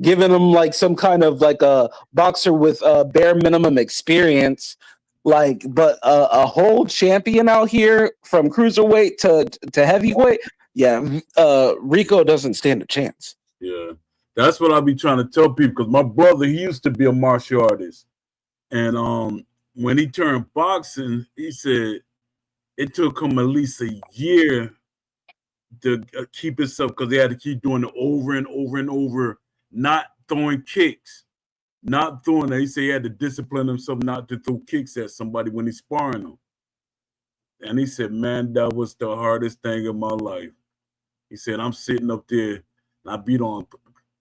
giving them like some kind of like a boxer with a bare minimum experience. Like, but a whole champion out here from cruiserweight to heavyweight, yeah, Rico doesn't stand a chance. Yeah, that's what I be trying to tell people because my brother, he used to be a martial artist, and when he turned boxing, he said it took him at least a year to keep himself because they had to keep doing it over and over and over, not throwing kicks, not throwing it. He said he had to discipline himself not to throw kicks at somebody when he's sparring them. And he said, man, that was the hardest thing in my life. He said, I'm sitting up there and I beat on,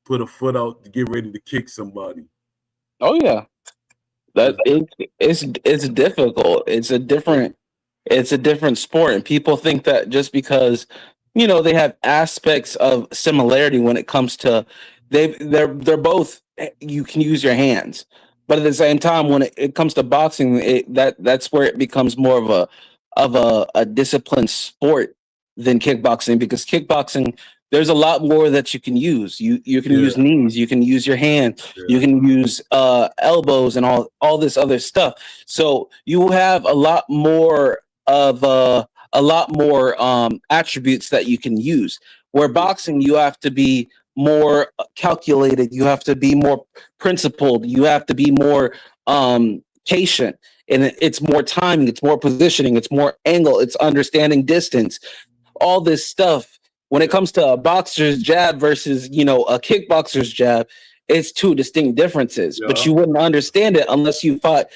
put a foot out to get ready to kick somebody. Oh yeah. It's difficult. It's a different sport. And people think that just because, they have aspects of similarity when it comes to they're both, you can use your hands. But at the same time, when it comes to boxing, that's where it becomes more of a disciplined sport than kickboxing because kickboxing there's a lot more that you can use. You can use knees, you can use your hands, you can use elbows and all this other stuff. So you have a lot more attributes that you can use. Where boxing, you have to be more calculated, you have to be more principled, you have to be more patient, and it's more timing, it's more positioning, it's more angle, it's understanding distance, all this stuff. When it comes to a boxer's jab versus, a kickboxer's jab, it's two distinct differences. Yeah. But you wouldn't understand it unless you fought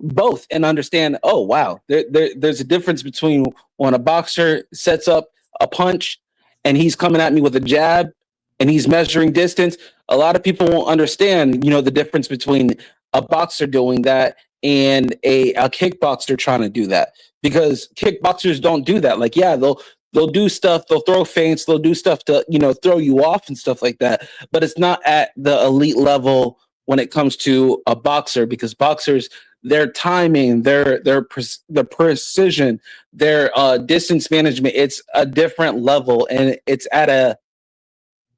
both and understand, oh, wow, there's a difference between when a boxer sets up a punch and he's coming at me with a jab and he's measuring distance. A lot of people won't understand, the difference between a boxer doing that and a kickboxer trying to do that. Because kickboxers don't do that. Like, yeah, they'll do stuff, they'll throw feints, they'll do stuff to, throw you off and stuff like that. But it's not at the elite level when it comes to a boxer, because boxers, their timing, their precision, their distance management, it's a different level. And it's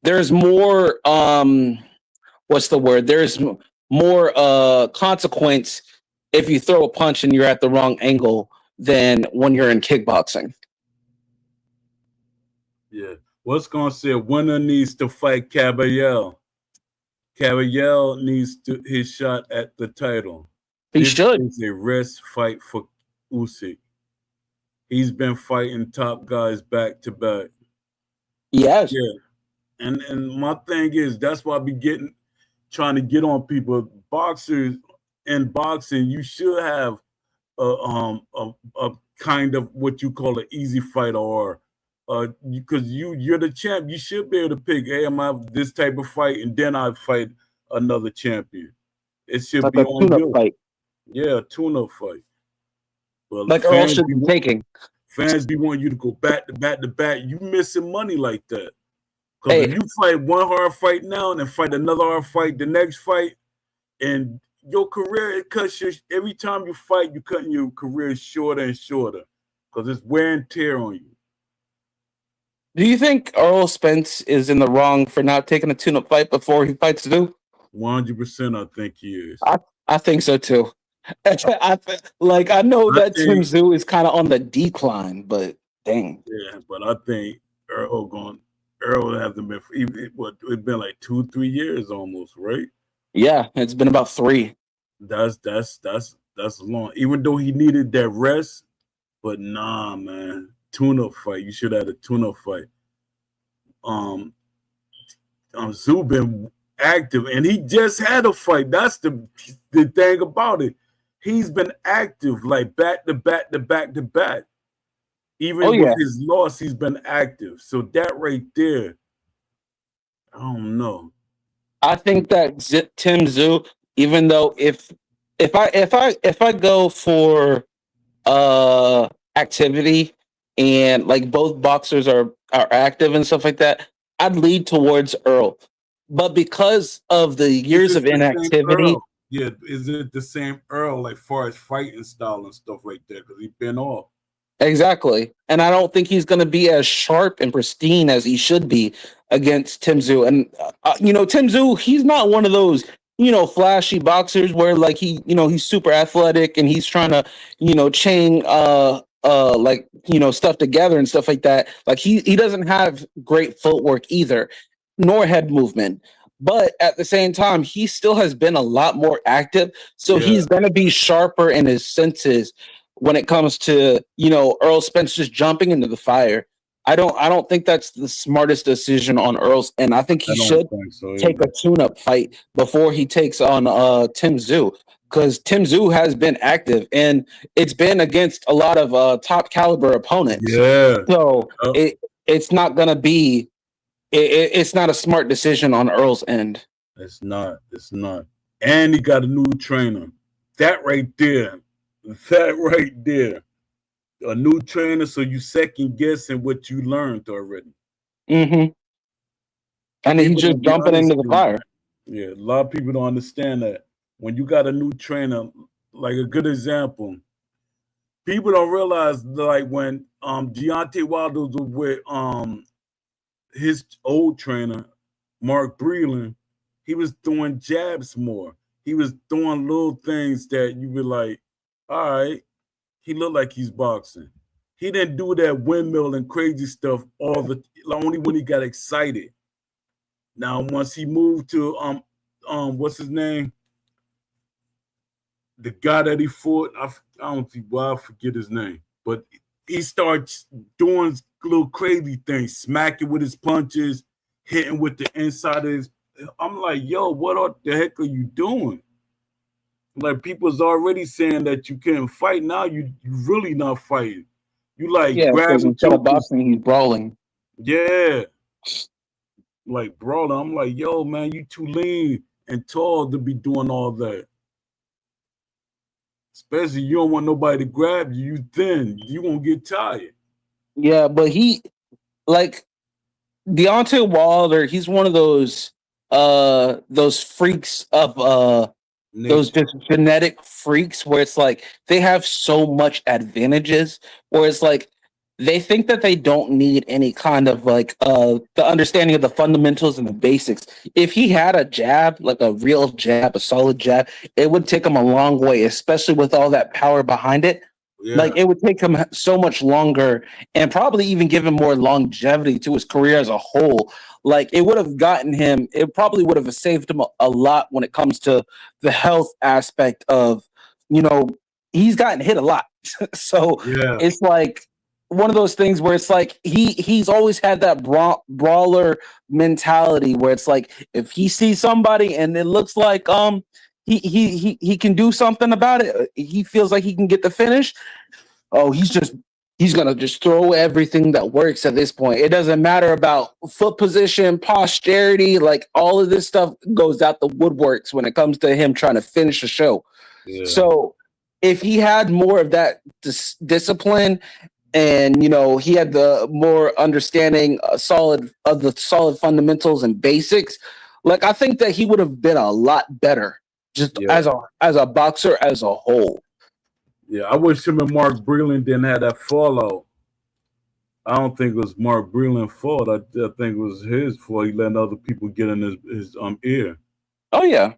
there's more, what's the word? There's more consequence if you throw a punch and you're at the wrong angle than when you're in kickboxing. Yeah. What's going to say a winner needs to fight Caballero. Caballero needs his shot at the title. He should. It's a rest fight for Usyk. He's been fighting top guys back to back. Yes. Yeah. And my thing is, that's why I be trying to get on people. Boxers in boxing, you should have a kind of what you call an easy fight, or because you're the champ, you should be able to pick, hey, I'm gonna have this type of fight, and then I fight another champion. It should like be on you. Fight. Yeah, a tune-up fight. But like Earl should be taking. Fans be wanting you to go back to back to back. You missing money like that. Because if you fight one hard fight now and then fight another hard fight the next fight, and your career, it cuts every time you fight, you're cutting your career shorter and shorter because it's wear and tear on you. Do you think Earl Spence is in the wrong for not taking a tune-up fight before he fights Stu? 100%. I think he is. I think so too. I know I that Tim think, Zoo is kind of on the decline, but dang. yeah, but I think Earl hasn't been. It's been like 2-3 years almost, right? Yeah, it's been about 3. That's long. Even though he needed that rest, but nah, man. Tune-up fight. You should have had a tune-up fight. Um, Zoo been active, and he just had a fight. That's the thing about it. He's been active, like back to back to back to back. Oh Even with yeah, his loss, he's been active. So that right there, I don't know. I think that Tim Zoo, even though if I go for activity and like both boxers are active and stuff like that, I'd lead towards Earl. But because of the Is years this of the same inactivity, Earl? Yeah, is it the same Earl, like far as fighting style and stuff like that? Because he's been off. exactly. And I don't think he's going to be as sharp and pristine as he should be against Tim Zoo. And, Tim Zoo, he's not one of those, flashy boxers where like he's super athletic and he's trying to, chain, stuff together and stuff like that. Like he doesn't have great footwork either, nor head movement. But at the same time, he still has been a lot more active. So Yeah, he's going to be sharper in his senses when it comes to Earl Spence just jumping into the fire. I don't think that's the smartest decision on Earl's end. I think he I don't should think so take either. a tune-up fight before he takes on Tim Zoo, because Tim Zoo has been active and it's been against a lot of top caliber opponents. Yeah, So uh, it's not gonna be it's not a smart decision on Earl's end. it's not. It's not. And he got a new trainer. That right there. That right there. A new trainer, so you second guessing what you learned already. Hmm. And he's People just don't be jumping into the understanding fire. that. Yeah, a lot of people don't understand that. When you got a new trainer, like a good example, people don't realize like when Deontay Wilder was with his old trainer, Mark Breland, he was throwing jabs more. He was throwing little things that you were like, all right, he looked like he's boxing. He didn't do that windmill and crazy stuff only when he got excited. Now, once he moved to what's his name? The guy that he fought, I don't see why I forget his name, but he starts doing little crazy things, smacking with his punches, hitting with the inside of his. I'm like, yo, what the heck are you doing? Like people's already saying that you can't fight. Now you really not fighting. You like Yeah, because grabbing instead of jokers. boxing, he's brawling. Yeah. Like brawling. I'm like, yo, man, you too lean and tall to be doing all that. Especially you don't want nobody to grab you. You thin. You gonna get tired. Yeah, but he like Deontay Wilder, he's one of those freaks of those Nature. just genetic freaks where it's like they have so much advantages where it's like they think that they don't need any kind of like the understanding of the fundamentals and the basics. If he had a jab, like a real jab, a solid jab, it would take him a long way, especially with all that power behind it. Yeah. Like it would take him so much longer and probably even give him more longevity to his career as a whole. Like it would have gotten him, it probably would have saved him a lot when it comes to the health aspect of, you know, he's gotten hit a lot. So Yeah. it's like one of those things where it's like he's always had that brawler mentality where it's like if he sees somebody and it looks like he can do something about it, he feels like he can get the finish. Oh, he's gonna just throw everything that works at this point. It doesn't matter about foot position, posterity, like all of this stuff goes out the woodworks when it comes to him trying to finish a show. Yeah. So if he had more of that discipline and he had the more understanding solid of the solid fundamentals and basics, like I think that he would have been a lot better just Yeah. as a boxer as a whole. Yeah. I wish him and Mark Breland didn't have that fallout. I don't think it was Mark Breland's fault. I think it was his fault. He letting other people get in his ear. Oh yeah,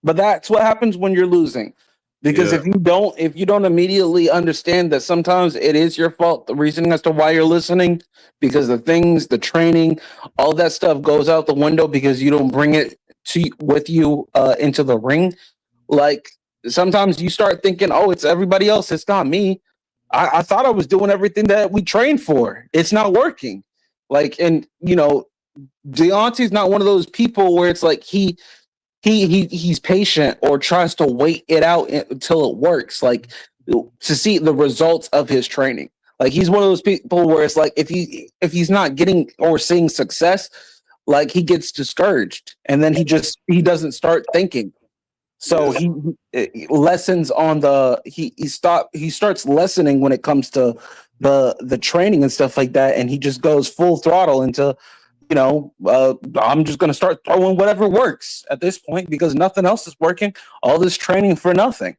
but that's what happens when you're losing. Because Yeah. if you don't immediately understand that sometimes it is your fault, the reason as to why you're listening, because the training, all that stuff goes out the window because you don't bring it with you into the ring. Like sometimes you start thinking, oh, it's everybody else, it's not me. I thought I was doing everything that we trained for. It's not working. Like, and Deontay's not one of those people where it's like he's patient or tries to wait it out until it works, like to see the results of his training. Like he's one of those people where it's like if he's not getting or seeing success, like he gets discouraged and then he doesn't start thinking. So he lessens on he starts lessening when it comes to the training and stuff like that, and he just goes full throttle into I'm just going to start throwing whatever works at this point because nothing else is working. All this training for nothing.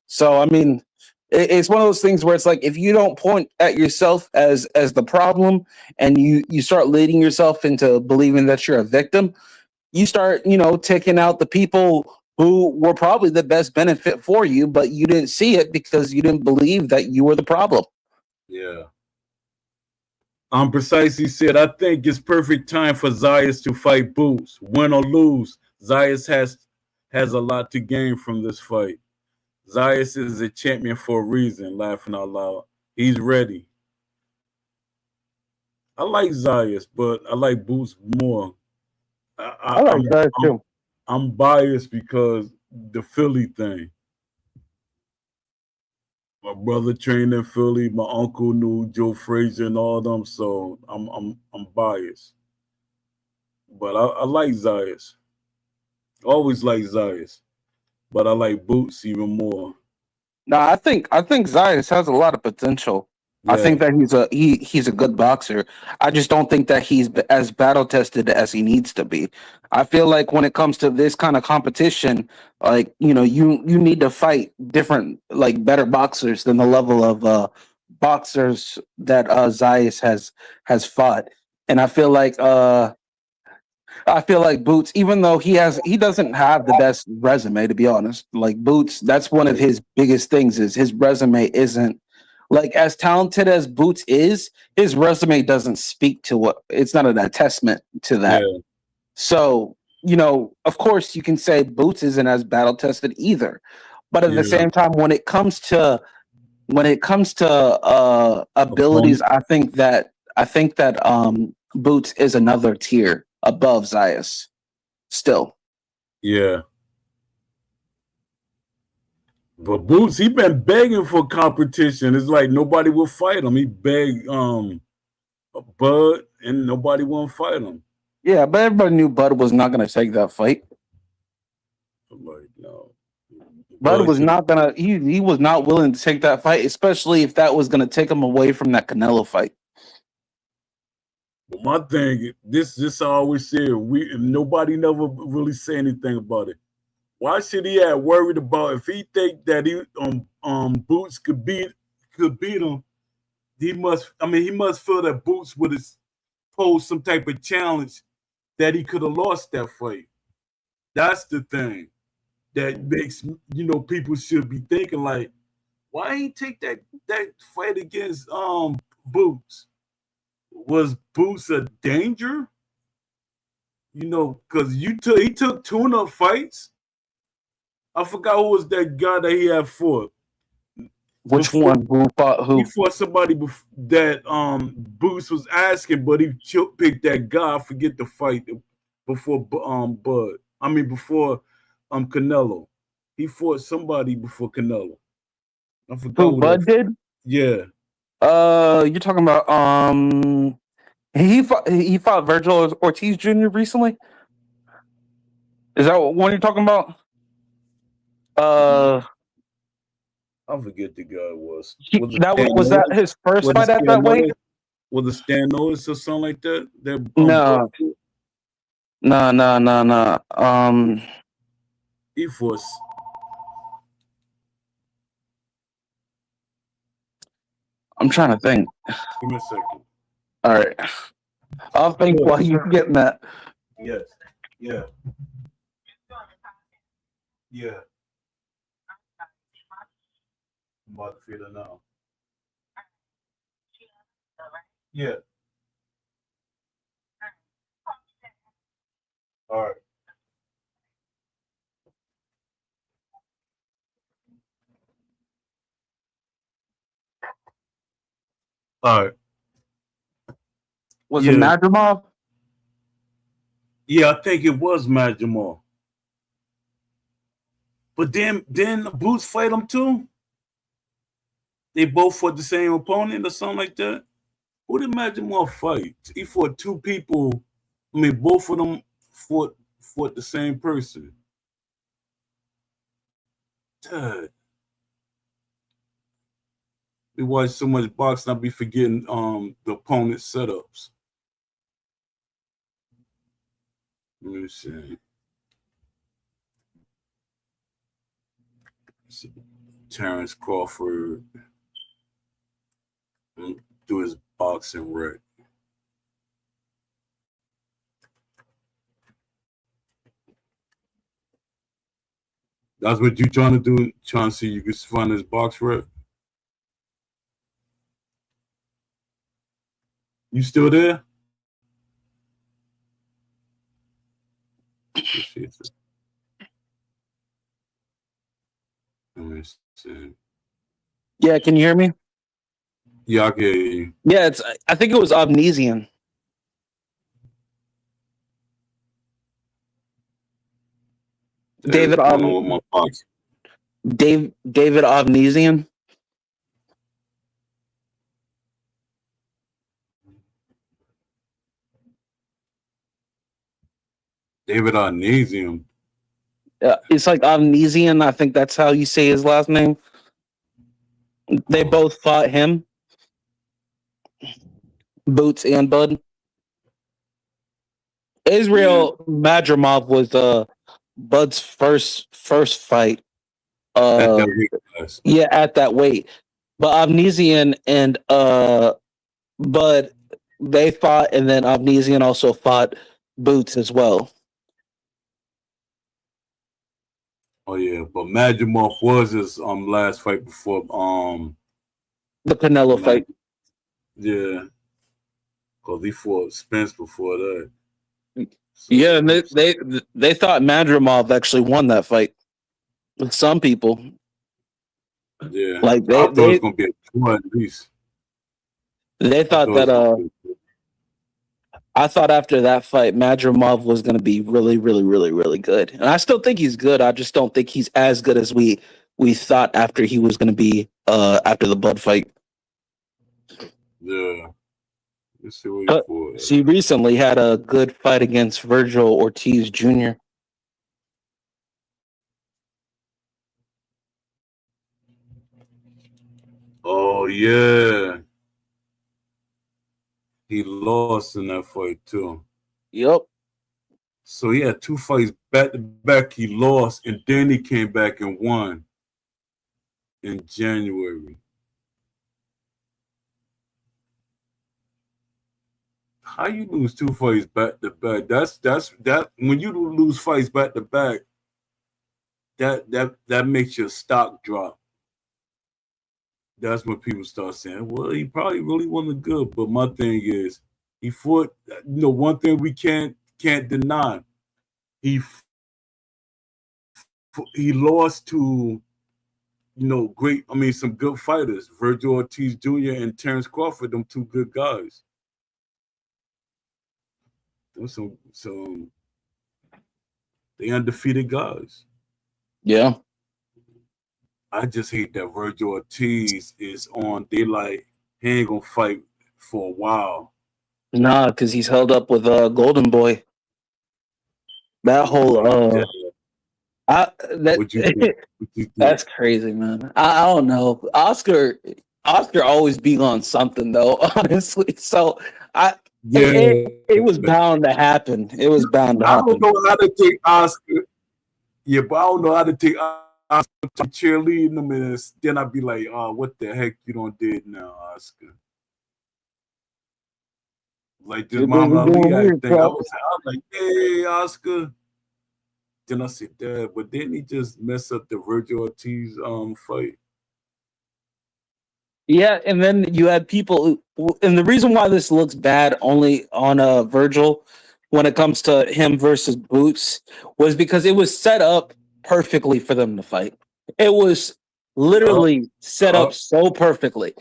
So, I mean, it's one of those things where it's like if you don't point at yourself as the problem and you start leading yourself into believing that you're a victim, you start, taking out the people who were probably the best benefit for you, but you didn't see it because you didn't believe that you were the problem. Yeah. Precisely said, I think it's perfect time for Zayas to fight Boots. Win or lose, Zayas has a lot to gain from this fight. Zayas is a champion for a reason, laughing out loud. He's ready. I like Zayas, but I like Boots more. I like that too. I'm biased because the Philly thing. My brother trained in Philly. My uncle knew Joe Frazier and all them, so I'm biased. But I like Zayas. Always like Zayas, but I like Boots even more. No, I think Zayas has a lot of potential. Yeah. I think that he's a good boxer. I just don't think that he's as battle tested as he needs to be. I feel like when it comes to this kind of competition, like you need to fight different, like better boxers than the level of boxers that Zayas has fought. And I feel like Boots, even though he doesn't have the best resume, to be honest. Like Boots, that's one of his biggest things is his resume isn't like as talented as Boots is. His resume doesn't speak to what it's not an attestment to that. Yeah. So of course, you can say Boots isn't as battle tested either, but at the same time, when it comes to abilities, I think that Boots is another tier above Zayas still. Yeah. But Boots, he been begging for competition. It's like nobody will fight him. He begged Bud and nobody won't fight him. Yeah, but everybody knew Bud was not gonna take that fight. Like, no. Bud was not gonna he was not willing to take that fight, especially if that was gonna take him away from that Canelo fight. But my thing, this I always said, nobody never really say anything about it. Why should he have worried about if he think that he Boots could beat him? He must feel that Boots would have posed some type of challenge that he could have lost that fight. That's the thing that makes people should be thinking like, why ain't take that fight against Boots? Was Boots a danger? Because he took tune-up fights. I forgot who was that guy that he had fought. Which one? Who fought who? He fought somebody that Boots was asking, but he picked that guy. I forget the fight before Bud. I mean before Canelo. He fought somebody before Canelo. I forgot who Bud did? Yeah. You're talking about he fought Virgil Ortiz Jr. recently. Is that what one you're talking about? I forget the guy was. Was that his first fight at that weight? Was it Stan Norris or something like that? No. He fought. I'm trying to think. Give me a second. All right. I'll think while you're getting that. Yes. Yeah. Yeah, I'm about to feed her now. Yeah, all right. All right. Was it Yeah, Madrimov? yeah. I think it was Matt Jamal. But then Boots fight him too. They both fought the same opponent or something like that. Who did Matt Jamal fight? He fought two people. I mean, both of them fought the same person. Dad, we watch so much boxing, I be forgetting the opponent setups. Let me see. Terrence Crawford do his boxing rec. That's what you trying to do? Trying to see you can find his box rec? You still there? Let me see. Yeah, can you hear me? Yeah, I can hear you. Yeah, it's. I think it was Obnesian. David What's going on with my box? David Obnesian. David Arnesium. It's like Obnesian. I think that's how you say his last name. They both fought him. Boots and Bud. Israel Madrimov was Bud's first fight. At that weight class. Yeah, at that weight. But Obnesian and Bud, they fought, and then Obnesian also fought Boots as well. Oh yeah, but Madrimov was his last fight before The Canelo fight. Yeah, because he fought Spence before that. So, yeah, and they thought Madrimov actually won that fight. With some people, yeah, like I thought it was gonna be a draw at least. They thought that I thought after that fight, Madrimov was going to be really, really, really, really good, and I still think he's good. I just don't think he's as good as we thought after he was going to be after the Bud fight. Yeah, let's see what he's for. He recently had a good fight against Virgil Ortiz Jr. Oh yeah, he lost in that fight too. Yep. So he had two fights back to back. He lost, and then he came back and won in January. How you lose two fights back to back? That's that when you lose fights back to back, that makes your stock drop. That's when people start saying, "Well, he probably really wasn't good." But my thing is, he fought. One thing we can't deny, he lost to great. I mean, some good fighters, Virgil Ortiz Jr. and Terrence Crawford. Them two good guys. Some they undefeated guys. Yeah. I just hate that Virgil Ortiz is on. They like he ain't gonna fight for a while. Nah, because he's held up with Golden Boy. That whole What you think? That's crazy, man. I don't know. Oscar always be on something though, honestly. So it was bound to happen. It was bound to happen. I don't know how to take Oscar. Yeah, but I don't know how to take Oscar to cheerleading them, and then I'd be like, "Oh, what the heck you don't did now, Oscar?" Like this Muhammad Ali, I think I was like, "Hey, Oscar." then I said, Dad, but didn't he just mess up the Virgil Ortiz fight? Yeah, and then you had people, and the reason why this looks bad only on Virgil when it comes to him versus Boots was because it was set up perfectly for them to fight. It was literally set up so perfectly,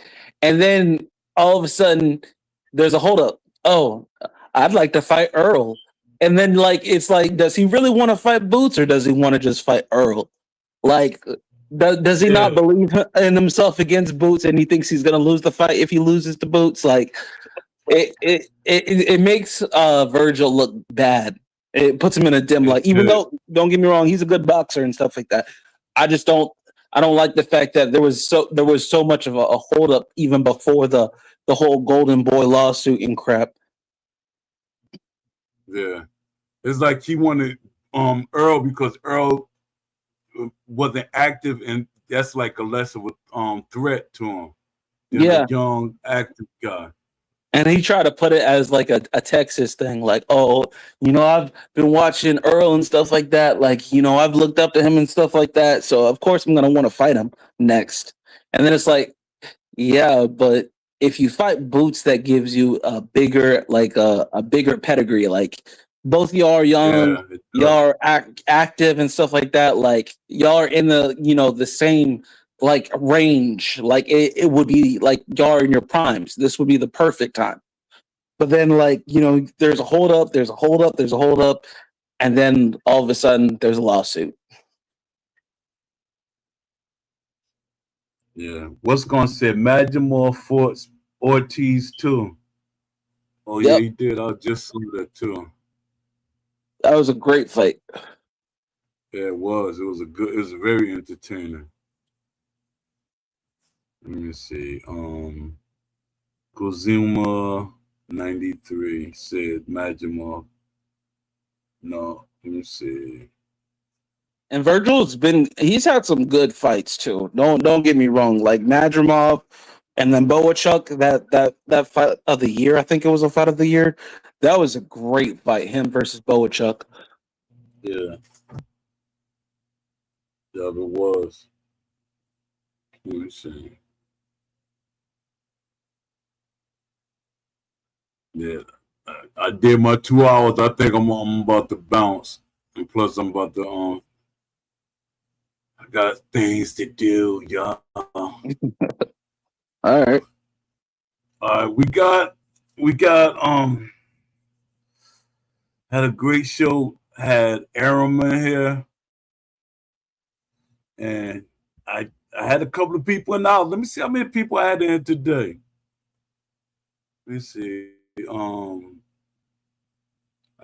and then all of a sudden there's a holdup. Oh, I'd like to fight Earl, and then like it's like, does he really want to fight Boots or does he want to just fight Earl? Like, does he not believe in himself against Boots, and he thinks he's gonna lose the fight if he loses to Boots? Like, it makes Virgil look bad. It puts him in a dim light. Even though, don't get me wrong, he's a good boxer and stuff like that. I don't like the fact that there was so much of a holdup even before the whole Golden Boy lawsuit and crap. Yeah, it's like he wanted Earl because Earl wasn't active, and that's like a less of a threat to him than a young active guy. And he tried to put it as like a Texas thing, like, oh, I've been watching Earl and stuff like that. Like, I've looked up to him and stuff like that. So of course I'm gonna want to fight him next. And then it's like, yeah, but if you fight Boots, that gives you a bigger, like a bigger pedigree. Like, both y'all are young, y'all are active and stuff like that. Like, y'all are in the the same like range. Like, it would be like y'all are in your primes. This would be the perfect time. But then, like, there's a hold up, and then all of a sudden there's a lawsuit. Yeah. What's going to say? Majimov fought Ortiz too. Oh yeah, he did. I just saw that too. That was a great fight. Yeah, it was. It was very entertaining. Let me see. Kozuma 93 said Majimov. No, let me see. And he's had some good fights too. Don't get me wrong. Like Majimov and then Boachuk, that fight of the year, I think it was a fight of the year. That was a great fight, him versus Boachuk. Yeah. Yeah, it was. Let me see. Yeah, I did my 2 hours. I think I'm about to bounce, and plus I'm about to I got things to do, y'all. All right. We got had a great show. Had Aram in here, and I had a couple of people in the house. Let me see how many people I had in today. Let me see. I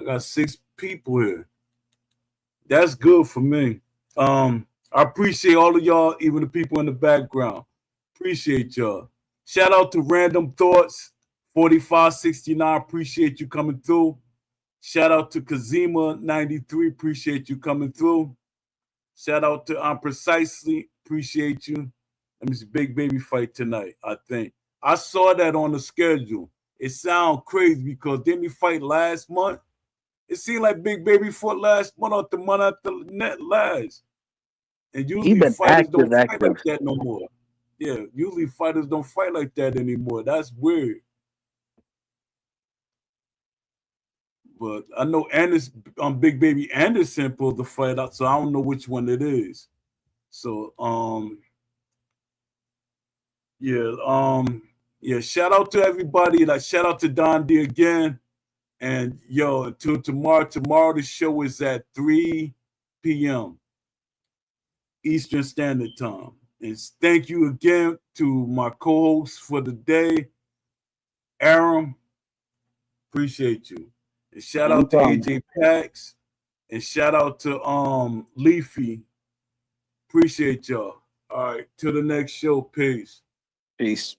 got 6 people here. That's good for me. I appreciate all of y'all, even the people in the background. Appreciate y'all. Shout out to Random Thoughts 4569. Appreciate you coming through. Shout out to Kazima 93. Appreciate you coming through. Shout out to Precisely. Appreciate you. Let me see. Big Baby fight tonight, I think. I saw that on the schedule. It sounds crazy because didn't he fight last month? It seemed like Big Baby fought last month or the month after net last. And usually fighters don't fight like that no more. Yeah, usually fighters don't fight like that anymore. That's weird. But I know Big Baby Anderson pulled the fight out, so I don't know which one it is. So yeah, shout out to everybody. Like, shout out to Don D again. And yo, until tomorrow. Tomorrow the show is at 3 p.m. Eastern Standard Time. And thank you again to my co-host for the day, Aram. Appreciate you. And shout out to AJ Pax. And shout out to Leafy. Appreciate y'all. All right, till the next show. Peace. Peace.